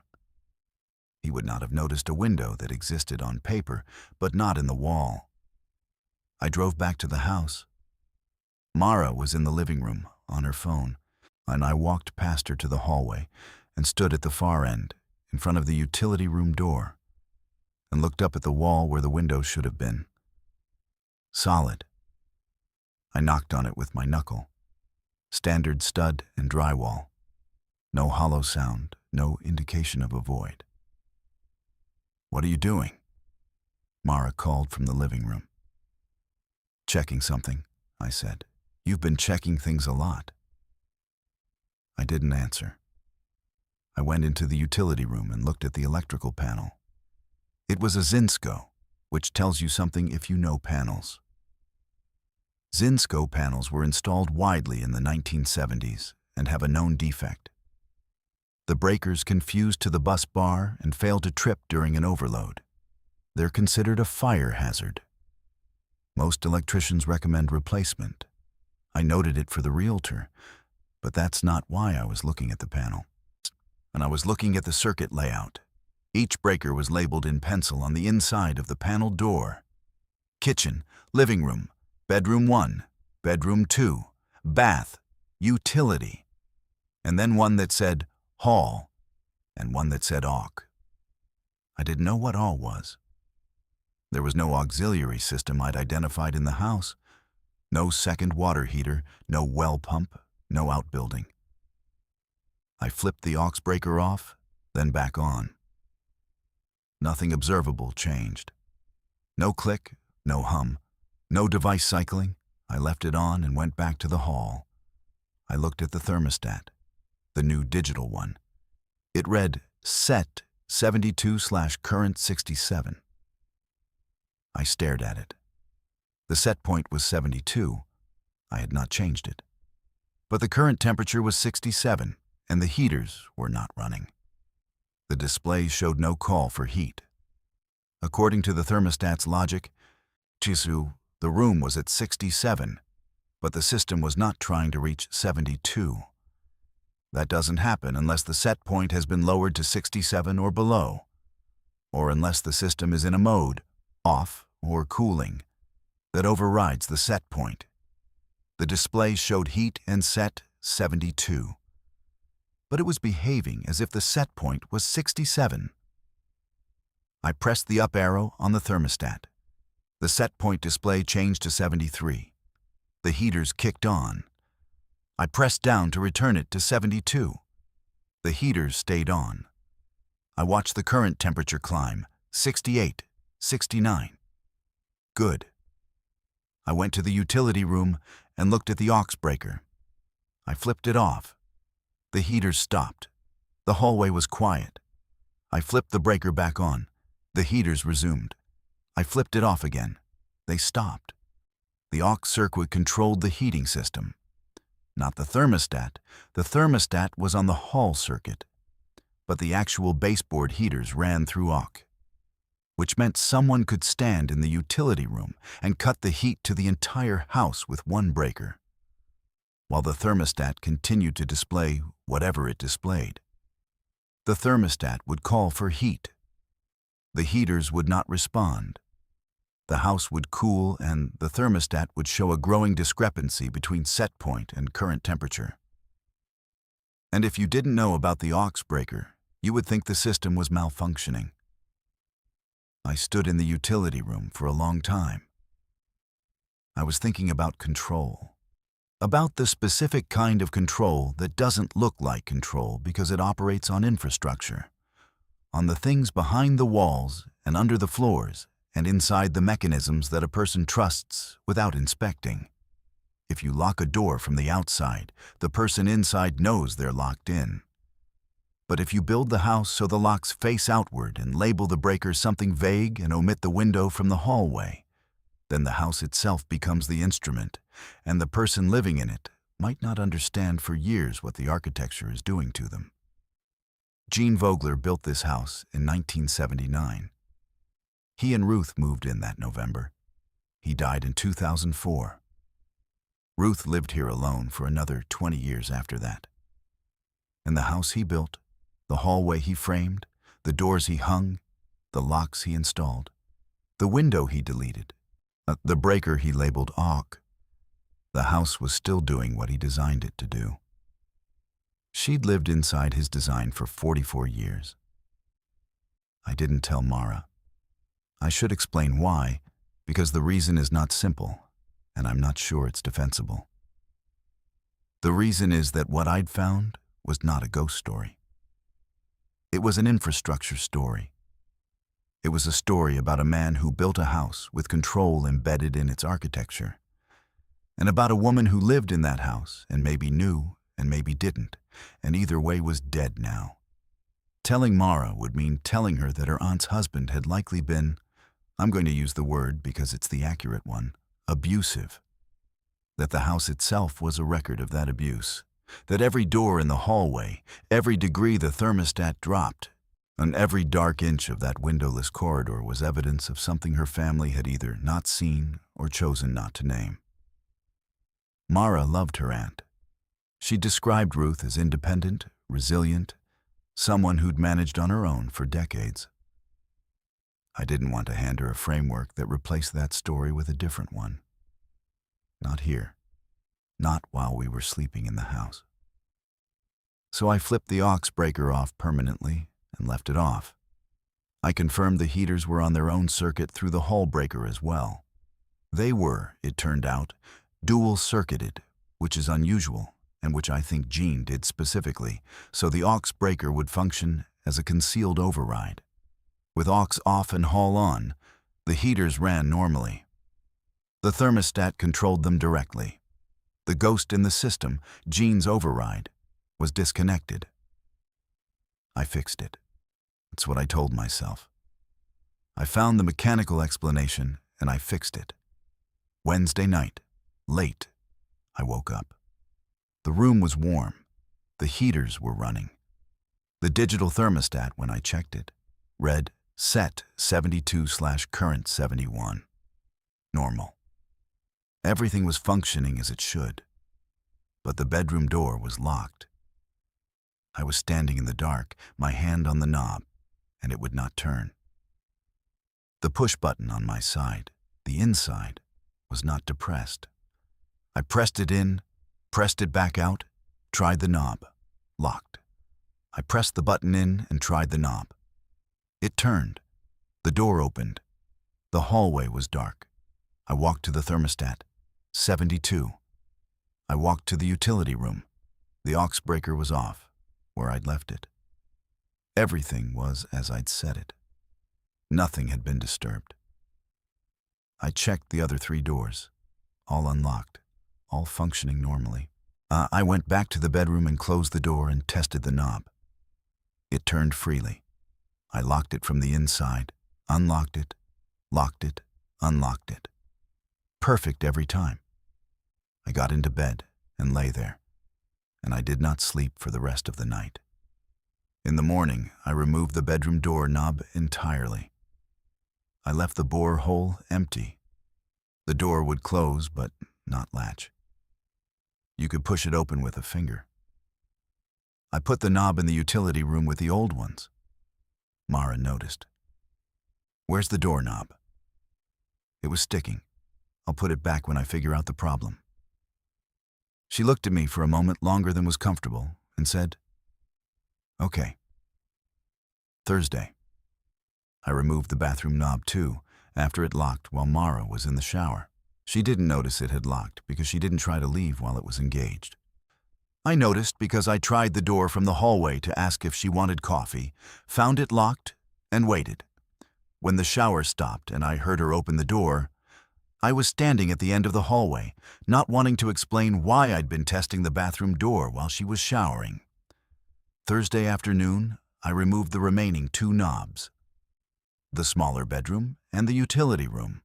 He would not have noticed a window that existed on paper, but not in the wall. I drove back to the house. Mara was in the living room, on her phone, and I walked past her to the hallway and stood at the far end, in front of the utility room door, and looked up at the wall where the window should have been. Solid. I knocked on it with my knuckle. Standard stud and drywall. No hollow sound, no indication of a void. "What are you doing?" Mara called from the living room. "Checking something," I said. "You've been checking things a lot." I didn't answer. I went into the utility room and looked at the electrical panel. It was a Zinsco, which tells you something if you know panels. Zinsco panels were installed widely in the 1970s and have a known defect. The breakers can fuse to the bus bar and fail to trip during an overload. They're considered a fire hazard. Most electricians recommend replacement. I noted it for the realtor, but that's not why I was looking at the panel. And I was looking at the circuit layout. Each breaker was labeled in pencil on the inside of the panel door. Kitchen, living room, bedroom 1, bedroom 2, bath, utility, and then one that said hall, and one that said AUX. I didn't know what all was. There was no auxiliary system I'd identified in the house. No second water heater, no well pump, no outbuilding. I flipped the aux breaker off, then back on. Nothing observable changed. No click, no hum, no device cycling. I left it on and went back to the hall. I looked at the thermostat, the new digital one. It read set 72/current 67. I stared at it. The set point was 72. I had not changed it. But the current temperature was 67, and the heaters were not running. The display showed no call for heat. According to the thermostat's logic, the room was at 67, but the system was not trying to reach 72. That doesn't happen unless the set point has been lowered to 67 or below, or unless the system is in a mode, off or cooling, that overrides the set point. The display showed heat and set 72, but it was behaving as if the set point was 67. I pressed the up arrow on the thermostat. The set point display changed to 73. The heaters kicked on. I pressed down to return it to 72. The heaters stayed on. I watched the current temperature climb, 68, 69. Good. I went to the utility room and looked at the aux breaker. I flipped it off. The heaters stopped. The hallway was quiet. I flipped the breaker back on. The heaters resumed. I flipped it off again. They stopped. The aux circuit controlled the heating system. Not the thermostat. The thermostat was on the hall circuit. But the actual baseboard heaters ran through aux, which meant someone could stand in the utility room and cut the heat to the entire house with one breaker, while the thermostat continued to display whatever it displayed. The thermostat would call for heat. The heaters would not respond. The house would cool and the thermostat would show a growing discrepancy between set point and current temperature. And if you didn't know about the aux breaker, you would think the system was malfunctioning. I stood in the utility room for a long time. I was thinking about control. About the specific kind of control that doesn't look like control because it operates on infrastructure, on the things behind the walls and under the floors and inside the mechanisms that a person trusts without inspecting. If you lock a door from the outside, the person inside knows they're locked in. But if you build the house so the locks face outward and label the breaker something vague and omit the window from the hallway, then the house itself becomes the instrument, and the person living in it might not understand for years what the architecture is doing to them. Gene Vogler built this house in 1979. He and Ruth moved in that November. He died in 2004. Ruth lived here alone for another 20 years after that. And the house he built, the hallway he framed, the doors he hung, the locks he installed, the window he deleted, the breaker he labeled awk, the house was still doing what he designed it to do. She'd lived inside his design for 44 years. I didn't tell Mara. I should explain why, because the reason is not simple, and I'm not sure it's defensible. The reason is that what I'd found was not a ghost story. It was an infrastructure story. It was a story about a man who built a house with control embedded in its architecture, and about a woman who lived in that house and maybe knew and maybe didn't, and either way was dead now. Telling Mara would mean telling her that her aunt's husband had likely been, I'm going to use the word because it's the accurate one, abusive. That the house itself was a record of that abuse. That every door in the hallway, every degree the thermostat dropped, and every dark inch of that windowless corridor was evidence of something her family had either not seen or chosen not to name. Mara loved her aunt. She described Ruth as independent, resilient, someone who'd managed on her own for decades. I didn't want to hand her a framework that replaced that story with a different one. Not here. Not while we were sleeping in the house. So I flipped the aux breaker off permanently and left it off. I confirmed the heaters were on their own circuit through the hall breaker as well. They were, it turned out, dual-circuited, which is unusual, and which I think Jean did specifically, so the aux breaker would function as a concealed override. With aux off and hall on, the heaters ran normally. The thermostat controlled them directly. The ghost in the system, Jean's override, was disconnected. I fixed it. That's what I told myself. I found the mechanical explanation and I fixed it. Wednesday night, late, I woke up. The room was warm. The heaters were running. The digital thermostat, when I checked it, read set 72/current 71. Normal. Everything was functioning as it should, but the bedroom door was locked. I was standing in the dark, my hand on the knob, and it would not turn. The push button on my side, the inside, was not depressed. I pressed it in, pressed it back out, tried the knob, locked. I pressed the button in and tried the knob. It turned. The door opened. The hallway was dark. I walked to the thermostat. 72. I walked to the utility room. The aux breaker was off, where I'd left it. Everything was as I'd set it. Nothing had been disturbed. I checked the other 3 doors, all unlocked, all functioning normally. I went back to the bedroom and closed the door and tested the knob. It turned freely. I locked it from the inside, unlocked it, locked it, unlocked it. Perfect every time. I got into bed and lay there, and I did not sleep for the rest of the night. In the morning, I removed the bedroom door knob entirely. I left the bore hole empty. The door would close, but not latch. You could push it open with a finger. I put the knob in the utility room with the old ones. Mara noticed. Where's the doorknob? It was sticking. I'll put it back when I figure out the problem. She looked at me for a moment longer than was comfortable and said, Okay. Thursday. I removed the bathroom knob too, after it locked while Mara was in the shower. She didn't notice it had locked because she didn't try to leave while it was engaged. I noticed because I tried the door from the hallway to ask if she wanted coffee, found it locked, and waited. When the shower stopped and I heard her open the door, I was standing at the end of the hallway, not wanting to explain why I'd been testing the bathroom door while she was showering. Thursday afternoon, I removed the remaining 2 knobs, the smaller bedroom and the utility room.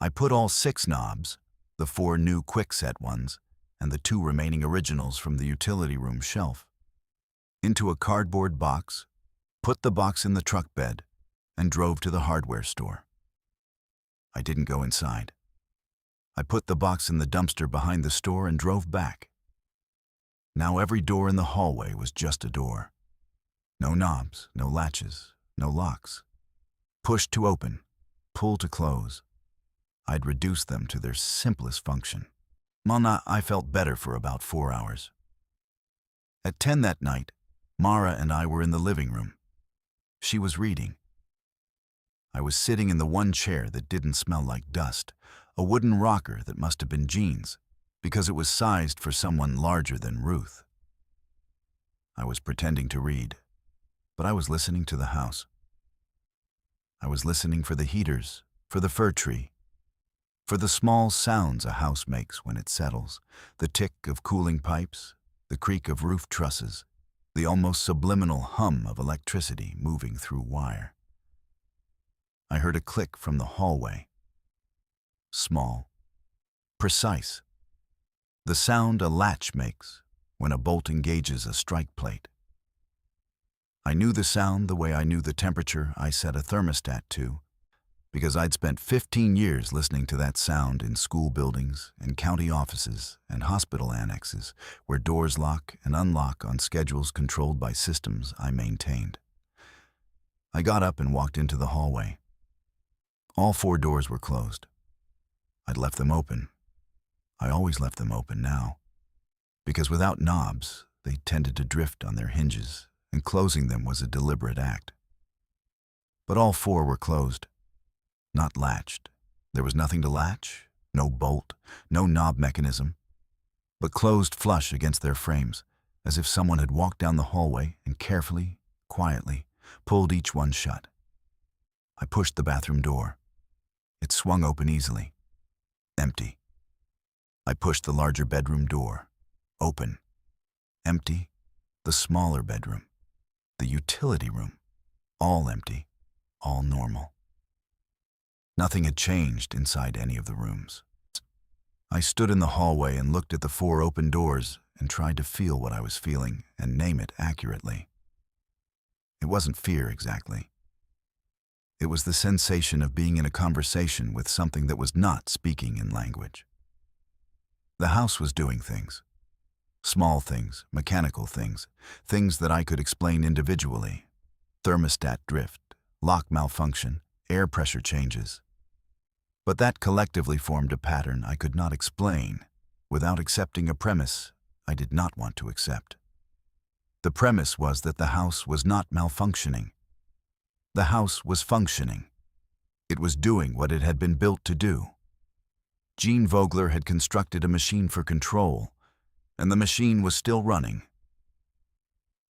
I put all 6 knobs, the 4 new quick-set ones, and the 2 remaining originals from the utility room shelf, into a cardboard box, put the box in the truck bed, and drove to the hardware store. I didn't go inside. I put the box in the dumpster behind the store and drove back. Now every door in the hallway was just a door. No knobs, no latches, no locks. Push to open, pull to close. I'd reduced them to their simplest function. I felt better for about 4 hours. At 10 that night, Mara and I were in the living room. She was reading. I was sitting in the one chair that didn't smell like dust, a wooden rocker that must have been Jean's, because it was sized for someone larger than Ruth. I was pretending to read, but I was listening to the house. I was listening for the heaters, for the fir tree, for the small sounds a house makes when it settles, the tick of cooling pipes, the creak of roof trusses, the almost subliminal hum of electricity moving through wire. I heard a click from the hallway. Small, precise. The sound a latch makes when a bolt engages a strike plate. I knew the sound the way I knew the temperature I set a thermostat to, because I'd spent 15 years listening to that sound in school buildings and county offices and hospital annexes where doors lock and unlock on schedules controlled by systems I maintained. I got up and walked into the hallway. All 4 doors were closed. I'd left them open. I always left them open now, because without knobs, they tended to drift on their hinges, and closing them was a deliberate act. But all 4 were closed. Not latched. There was nothing to latch, no bolt, no knob mechanism, but closed flush against their frames, as if someone had walked down the hallway and carefully, quietly, pulled each one shut. I pushed the bathroom door. It swung open easily. Empty. I pushed the larger bedroom door. Open. Empty. The smaller bedroom. The utility room. All empty. All normal. Nothing had changed inside any of the rooms. I stood in the hallway and looked at the 4 open doors and tried to feel what I was feeling and name it accurately. It wasn't fear exactly. It was the sensation of being in a conversation with something that was not speaking in language. The house was doing things. Small things, mechanical things, things that I could explain individually. Thermostat drift, lock malfunction, air pressure changes. But that collectively formed a pattern I could not explain without accepting a premise I did not want to accept. The premise was that the house was not malfunctioning. The house was functioning. It was doing what it had been built to do. Jean Vogler had constructed a machine for control, and the machine was still running.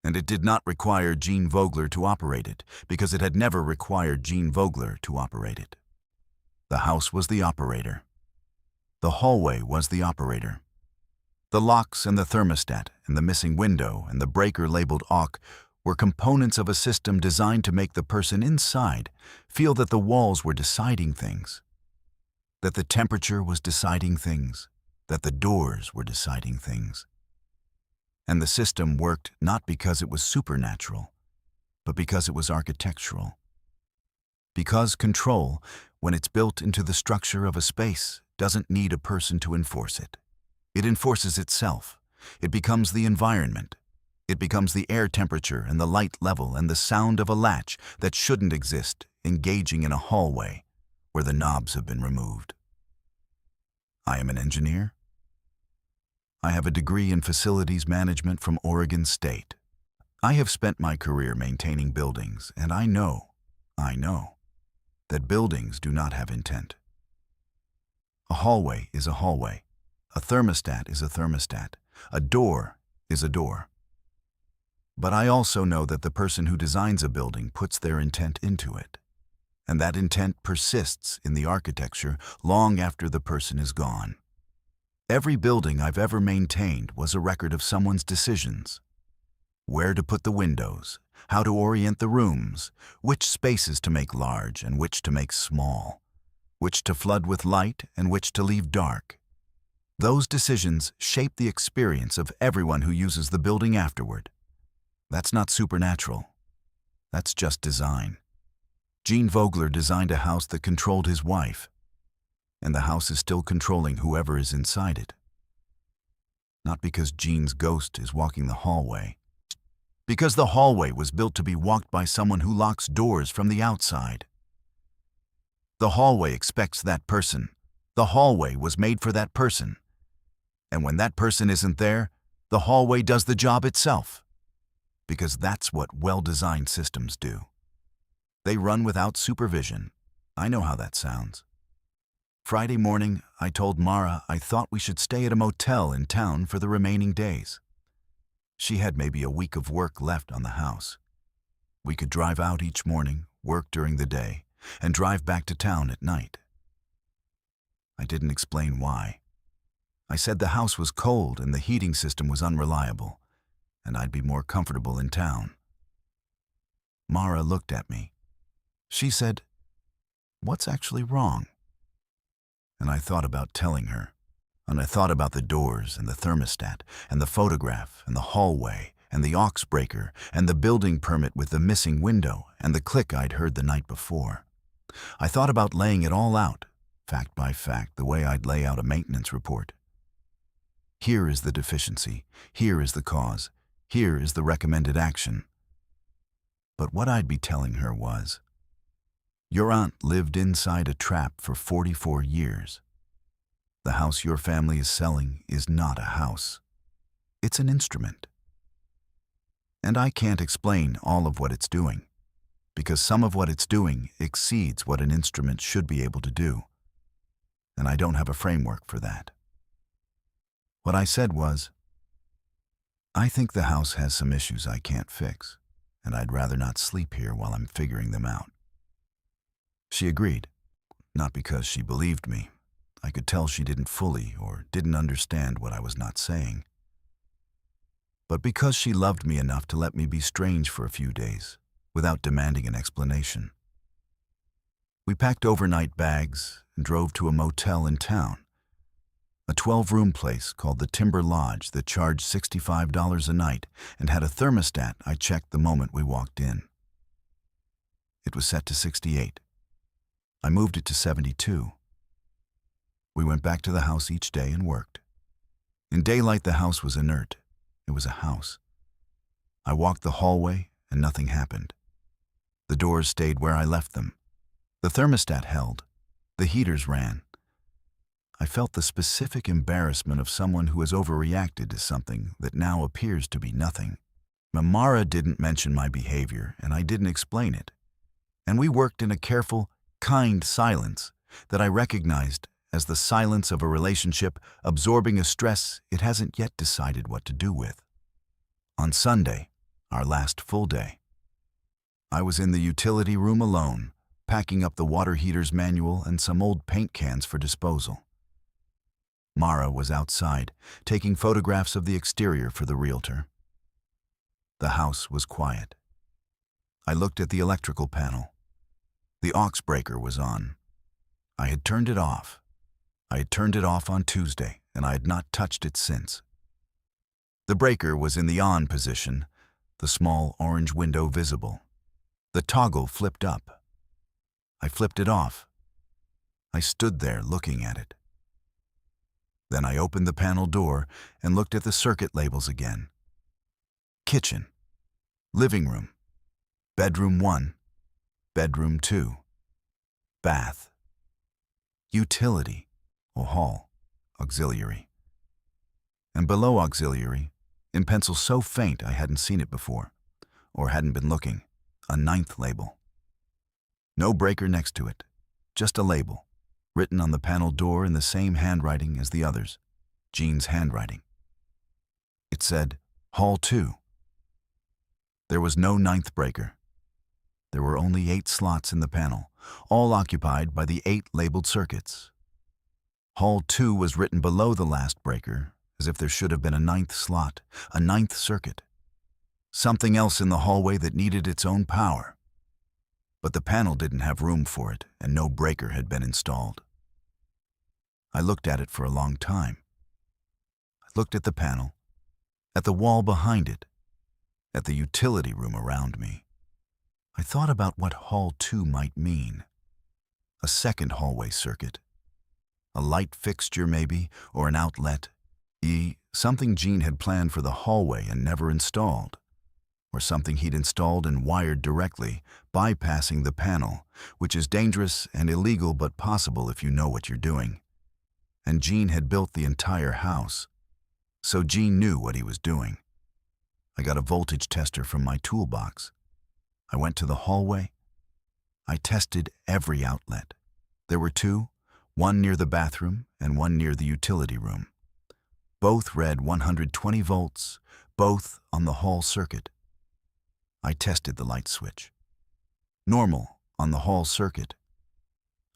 And it did not require Jean Vogler to operate it, because it had never required Jean Vogler to operate it. The house was the operator. The hallway was the operator. The locks and the thermostat and the missing window and the breaker labeled AUK were components of a system designed to make the person inside feel that the walls were deciding things, that the temperature was deciding things, that the doors were deciding things. And the system worked not because it was supernatural, but because it was architectural. Because control, when it's built into the structure of a space, doesn't need a person to enforce it. It enforces itself. It becomes the environment. It becomes the air temperature and the light level and the sound of a latch that shouldn't exist, engaging in a hallway where the knobs have been removed. I am an engineer. I have a degree in facilities management from Oregon State. I have spent my career maintaining buildings, and I know that buildings do not have intent. A hallway is a hallway. A thermostat is a thermostat. A door is a door. But I also know that the person who designs a building puts their intent into it, and that intent persists in the architecture long after the person is gone. Every building I've ever maintained was a record of someone's decisions. Where to put the windows, how to orient the rooms, which spaces to make large and which to make small, which to flood with light and which to leave dark. Those decisions shape the experience of everyone who uses the building afterward. That's not supernatural. That's just design. Jean Vogler designed a house that controlled his wife, and the house is still controlling whoever is inside it. Not because Jean's ghost is walking the hallway. Because the hallway was built to be walked by someone who locks doors from the outside. The hallway expects that person. The hallway was made for that person. And when that person isn't there, the hallway does the job itself. Because that's what well-designed systems do. They run without supervision. I know how that sounds. Friday morning, I told Mara I thought we should stay at a motel in town for the remaining days. She had maybe a week of work left on the house. We could drive out each morning, work during the day, and drive back to town at night. I didn't explain why. I said the house was cold and the heating system was unreliable, and I'd be more comfortable in town. Mara looked at me. She said, "What's actually wrong?" And I thought about telling her. And I thought about the doors and the thermostat and the photograph and the hallway and the aux breaker and the building permit with the missing window and the click I'd heard the night before. I thought about laying it all out, fact by fact, the way I'd lay out a maintenance report. Here is the deficiency. Here is the cause. Here is the recommended action. But what I'd be telling her was, your aunt lived inside a trap for 44 years. The house your family is selling is not a house. It's an instrument. And I can't explain all of what it's doing, because some of what it's doing exceeds what an instrument should be able to do. And I don't have a framework for that. What I said was, I think the house has some issues I can't fix, and I'd rather not sleep here while I'm figuring them out. She agreed, not because she believed me. I could tell she didn't fully or didn't understand what I was not saying. But because she loved me enough to let me be strange for a few days, without demanding an explanation. We packed overnight bags and drove to a motel in town, a 12-room place called the Timber Lodge that charged $65 a night and had a thermostat I checked the moment we walked in. It was set to 68. I moved it to 72. We went back to the house each day and worked. In daylight, the house was inert. It was a house. I walked the hallway and nothing happened. The doors stayed where I left them. The thermostat held. The heaters ran. I felt the specific embarrassment of someone who has overreacted to something that now appears to be nothing. Mara didn't mention my behavior, and I didn't explain it. And we worked in a careful, kind silence that I recognized as the silence of a relationship absorbing a stress it hasn't yet decided what to do with. On Sunday, our last full day, I was in the utility room alone, packing up the water heater's manual and some old paint cans for disposal. Mara was outside, taking photographs of the exterior for the realtor. The house was quiet. I looked at the electrical panel. The aux breaker was on. I had turned it off. I had turned it off on Tuesday, and I had not touched it since. The breaker was in the on position, the small orange window visible. The toggle flipped up. I flipped it off. I stood there looking at it. Then I opened the panel door and looked at the circuit labels again. Kitchen, living room, bedroom 1, bedroom 2, bath, utility, or hall, auxiliary. And below auxiliary, in pencil so faint I hadn't seen it before, or hadn't been looking, a 9th label. No breaker next to it, just a label, written on the panel door in the same handwriting as the others, Jean's handwriting. It said, Hall 2. There was no 9th breaker. There were only 8 slots in the panel, all occupied by the 8 labeled circuits. Hall 2 was written below the last breaker, as if there should have been a 9th slot, a 9th circuit. Something else in the hallway that needed its own power. But the panel didn't have room for it, and no breaker had been installed. I looked at it for a long time. I looked at the panel, at the wall behind it, at the utility room around me. I thought about what Hall 2 might mean. A second hallway circuit. A light fixture maybe, or an outlet, Something Gene had planned for the hallway and never installed, or something he'd installed and wired directly, bypassing the panel, which is dangerous and illegal but possible if you know what you're doing. And Gene had built the entire house, so Gene knew what he was doing. I got a voltage tester from my toolbox. I went to the hallway. I tested every outlet. There were two, one near the bathroom and one near the utility room. Both read 120 volts, both on the hall circuit. I tested the light switch. Normal on the hall circuit.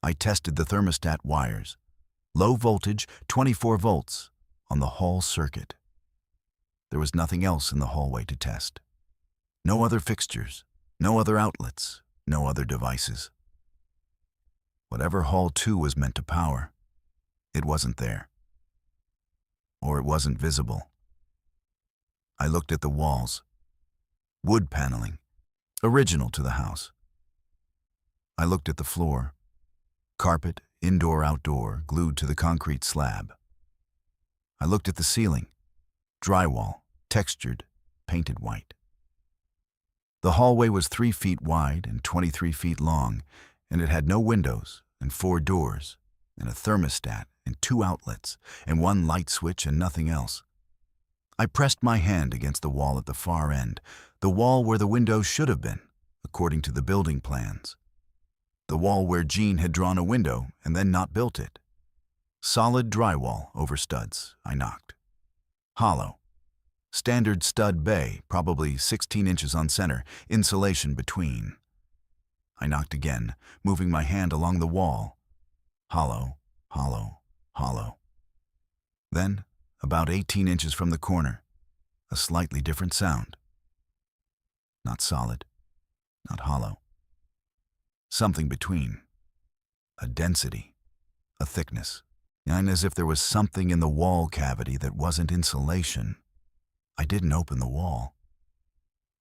I tested the thermostat wires. Low voltage, 24 volts, on the hall circuit. There was nothing else in the hallway to test. No other fixtures, no other outlets, no other devices. Whatever Hall 2 was meant to power, it wasn't there. Or it wasn't visible. I looked at the walls. Wood paneling, original to the house. I looked at the floor. Carpet, indoor-outdoor, glued to the concrete slab. I looked at the ceiling. Drywall, textured, painted white. The hallway was 3 feet wide and 23 feet long, and it had no windows and 4 doors and a thermostat and 2 outlets and 1 light switch and nothing else. I pressed my hand against the wall at the far end, the wall where the windows should have been, according to the building plans. The wall where Gene had drawn a window and then not built it. Solid drywall over studs. I knocked. Hollow. Standard stud bay, probably 16 inches on center, insulation between. I knocked again, moving my hand along the wall. Hollow, hollow, hollow. Then, about 18 inches from the corner, a slightly different sound. Not solid, not hollow. Something between. A density, a thickness. And as if there was something in the wall cavity that wasn't insulation. I didn't open the wall.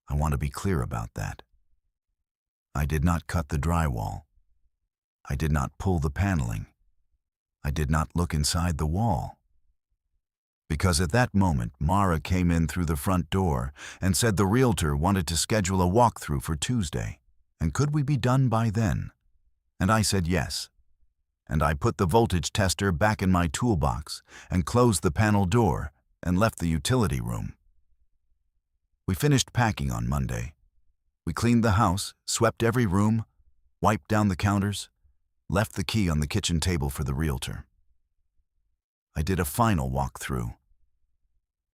I want to be clear about that. I did not cut the drywall. I did not pull the paneling. I did not look inside the wall. Because at that moment, Mara came in through the front door and said the realtor wanted to schedule a walkthrough for Tuesday, and could we be done by then? And I said yes. And I put the voltage tester back in my toolbox and closed the panel door and left the utility room. We finished packing on Monday. We cleaned the house, swept every room, wiped down the counters, left the key on the kitchen table for the realtor. I did a final walk through.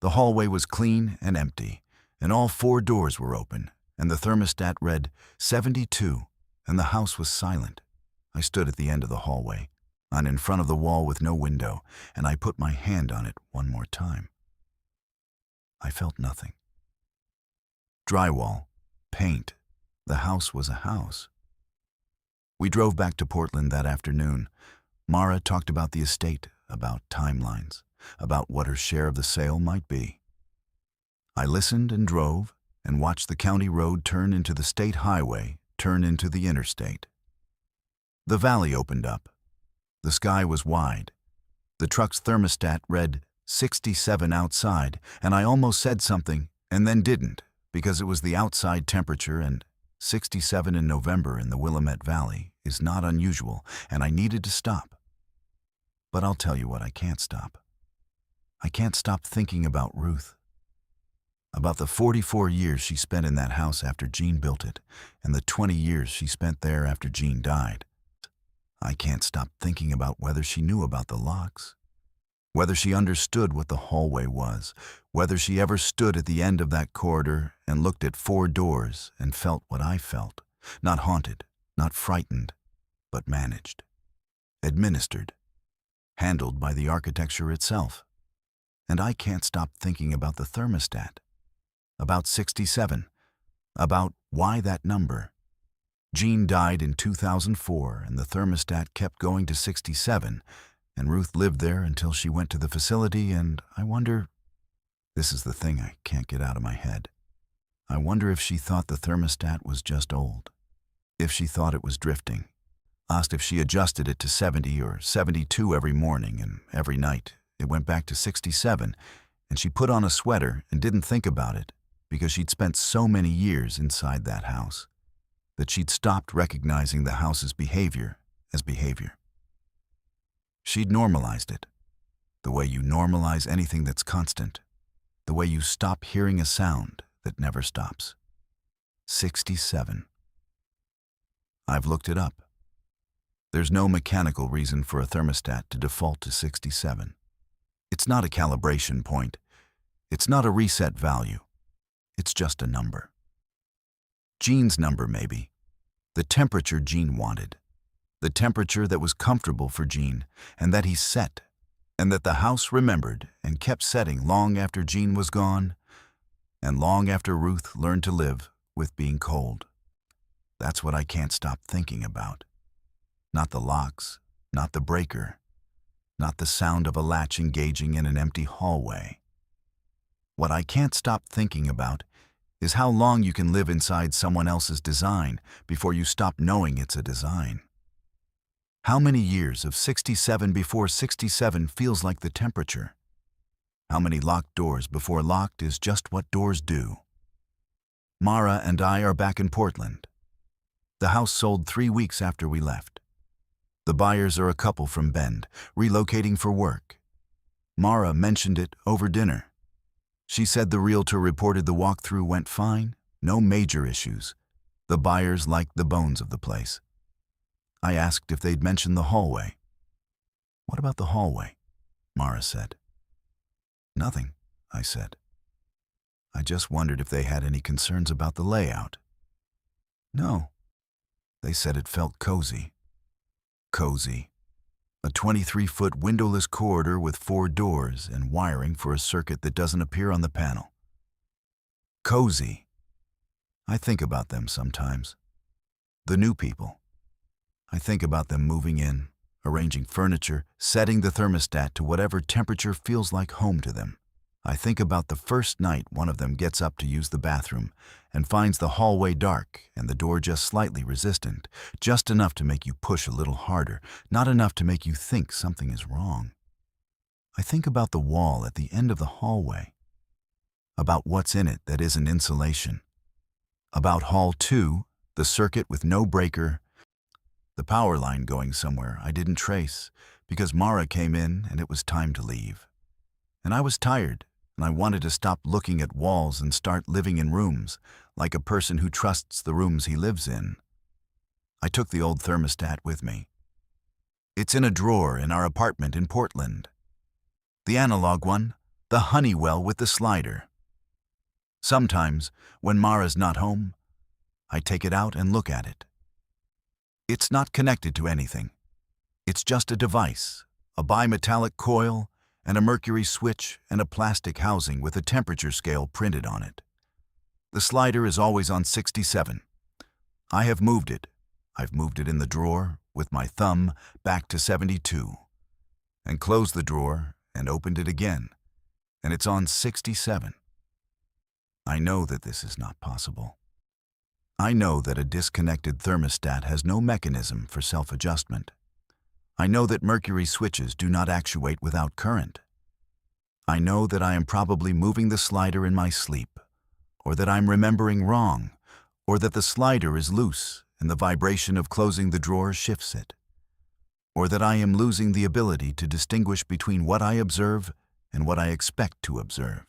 The hallway was clean and empty, and all 4 doors were open, and the thermostat read 72, and the house was silent. I stood at the end of the hallway, on in front of the wall with no window, and I put my hand on it one more time. I felt nothing. Drywall, paint, the house was a house. We drove back to Portland that afternoon. Mara talked about the estate, about timelines, about what her share of the sale might be. I listened and drove and watched the county road turn into the state highway, turn into the interstate. The valley opened up. The sky was wide. The truck's thermostat read 67 outside, and I almost said something and then didn't, because it was the outside temperature, and 67 in November in the Willamette Valley is not unusual, and I needed to stop. But I'll tell you what I can't stop. I can't stop thinking about Ruth. About the 44 years she spent in that house after Gene built it, and the 20 years she spent there after Gene died. I can't stop thinking about whether she knew about the locks, whether she understood what the hallway was, whether she ever stood at the end of that corridor and looked at 4 doors and felt what I felt, not haunted, not frightened, but managed, administered, handled by the architecture itself. And I can't stop thinking about the thermostat, about 67, about why that number. Gene died in 2004, and the thermostat kept going to 67, and Ruth lived there until she went to the facility, and I wonder, this is the thing I can't get out of my head, I wonder if she thought the thermostat was just old, if she thought it was drifting, asked if she adjusted it to 70 or 72 every morning and every night, it went back to 67, and she put on a sweater and didn't think about it because she'd spent so many years inside that house that she'd stopped recognizing the house's behavior as behavior. She'd normalized it, the way you normalize anything that's constant, the way you stop hearing a sound that never stops. 67. I've looked it up. There's no mechanical reason for a thermostat to default to 67. It's not a calibration point. It's not a reset value. It's just a number. Jean's number, maybe. The temperature Jean wanted. The temperature that was comfortable for Jean and that he set, and that the house remembered and kept setting long after Jean was gone, and long after Ruth learned to live with being cold. That's what I can't stop thinking about. Not the locks, not the breaker, not the sound of a latch engaging in an empty hallway. What I can't stop thinking about is how long you can live inside someone else's design before you stop knowing it's a design. How many years of 67 before 67 feels like the temperature? How many locked doors before locked is just what doors do? Mara and I are back in Portland. The house sold 3 weeks after we left. The buyers are a couple from Bend, relocating for work. Mara mentioned it over dinner. She said the realtor reported the walkthrough went fine, no major issues. The buyers liked the bones of the place. I asked if they'd mentioned the hallway. "What about the hallway?" Mara said. "Nothing," I said. "I just wondered if they had any concerns about the layout." "No." They said it felt cozy. Cozy. A 23-foot windowless corridor with 4 doors and wiring for a circuit that doesn't appear on the panel. Cozy. I think about them sometimes. The new people. I think about them moving in, arranging furniture, setting the thermostat to whatever temperature feels like home to them. I think about the first night one of them gets up to use the bathroom and finds the hallway dark and the door just slightly resistant, just enough to make you push a little harder, not enough to make you think something is wrong. I think about the wall at the end of the hallway, about what's in it that isn't insulation, about Hall 2, the circuit with no breaker, the power line going somewhere I didn't trace because Mara came in and it was time to leave. And I was tired, and I wanted to stop looking at walls and start living in rooms, like a person who trusts the rooms he lives in. I took the old thermostat with me. It's in a drawer in our apartment in Portland. The analog one, the Honeywell with the slider. Sometimes, when Mara's not home, I take it out and look at it. It's not connected to anything. It's just a device, a bimetallic coil, and a mercury switch and a plastic housing with a temperature scale printed on it. The slider is always on 67. I have moved it. I've moved it in the drawer with my thumb back to 72, and closed the drawer and opened it again, and it's on 67. I know that this is not possible. I know that a disconnected thermostat has no mechanism for self-adjustment. I know that mercury switches do not actuate without current. I know that I am probably moving the slider in my sleep, or that I'm remembering wrong, or that the slider is loose and the vibration of closing the drawer shifts it, or that I am losing the ability to distinguish between what I observe and what I expect to observe,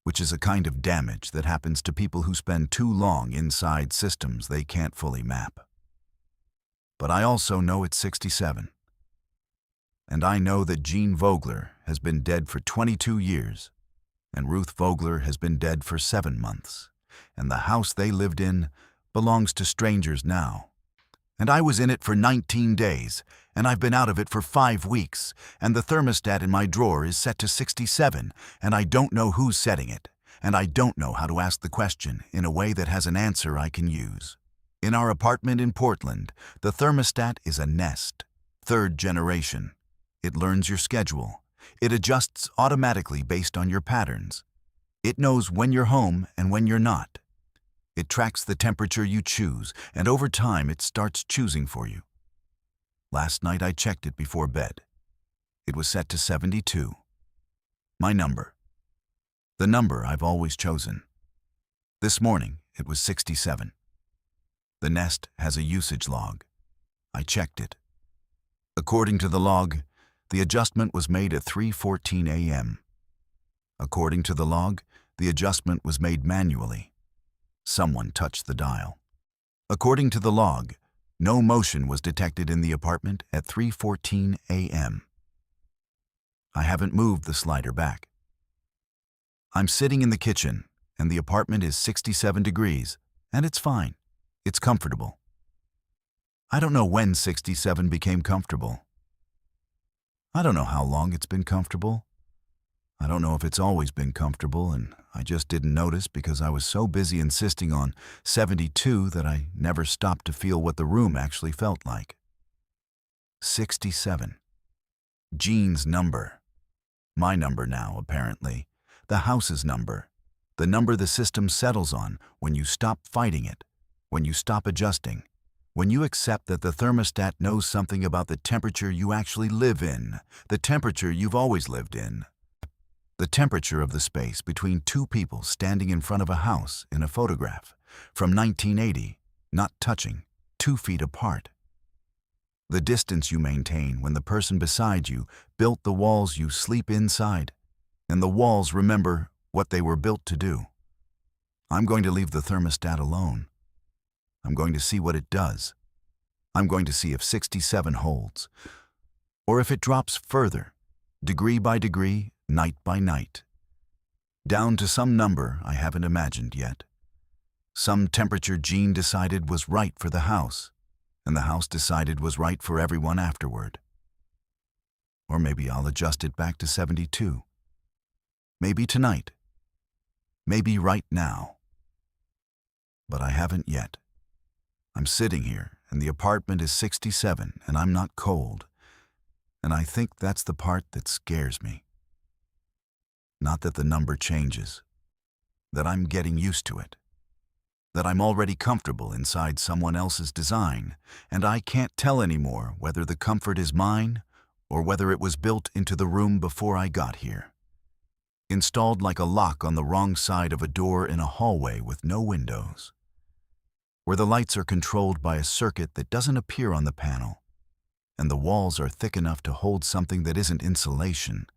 which is a kind of damage that happens to people who spend too long inside systems they can't fully map. But I also know it's 67. And I know that Jean Vogler has been dead for 22 years, and Ruth Vogler has been dead for 7 months, and the house they lived in belongs to strangers now. And I was in it for 19 days, and I've been out of it for 5 weeks, and the thermostat in my drawer is set to 67, and I don't know who's setting it, and I don't know how to ask the question in a way that has an answer I can use. In our apartment in Portland, the thermostat is a Nest, 3rd generation. It learns your schedule. It adjusts automatically based on your patterns. It knows when you're home and when you're not. It tracks the temperature you choose, and over time it starts choosing for you. Last night I checked it before bed. It was set to 72. My number. The number I've always chosen. This morning, it was 67. The Nest has a usage log. I checked it. According to the log, the adjustment was made at 3:14 a.m. According to the log, the adjustment was made manually. Someone touched the dial. According to the log, no motion was detected in the apartment at 3:14 a.m. I haven't moved the slider back. I'm sitting in the kitchen, and the apartment is 67 degrees, and it's fine. It's comfortable. I don't know when 67 became comfortable. I don't know how long it's been comfortable. I don't know if it's always been comfortable, and I just didn't notice because I was so busy insisting on 72 that I never stopped to feel what the room actually felt like. 67. Jean's number. My number now, apparently. The house's number. The number the system settles on when you stop fighting it, when you stop adjusting, when you accept that the thermostat knows something about the temperature you actually live in, the temperature you've always lived in. The temperature of the space between two people standing in front of a house in a photograph from 1980, not touching, 2 feet apart. The distance you maintain when the person beside you built the walls you sleep inside, and the walls remember what they were built to do. I'm going to leave the thermostat alone. I'm going to see what it does. I'm going to see if 67 holds, or if it drops further, degree by degree, night by night, down to some number I haven't imagined yet. Some temperature Jean decided was right for the house, and the house decided was right for everyone afterward. Or maybe I'll adjust it back to 72. Maybe tonight. Maybe right now. But I haven't yet. I'm sitting here, and the apartment is 67, and I'm not cold. And I think that's the part that scares me. Not that the number changes, that I'm getting used to it, that I'm already comfortable inside someone else's design, and I can't tell anymore whether the comfort is mine or whether it was built into the room before I got here. Installed like a lock on the wrong side of a door in a hallway with no windows, where the lights are controlled by a circuit that doesn't appear on the panel, and the walls are thick enough to hold something that isn't insulation,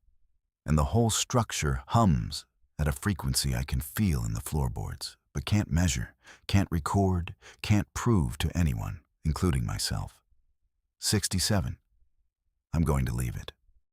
and the whole structure hums at a frequency I can feel in the floorboards, but can't measure, can't record, can't prove to anyone, including myself. 67. I'm going to leave it.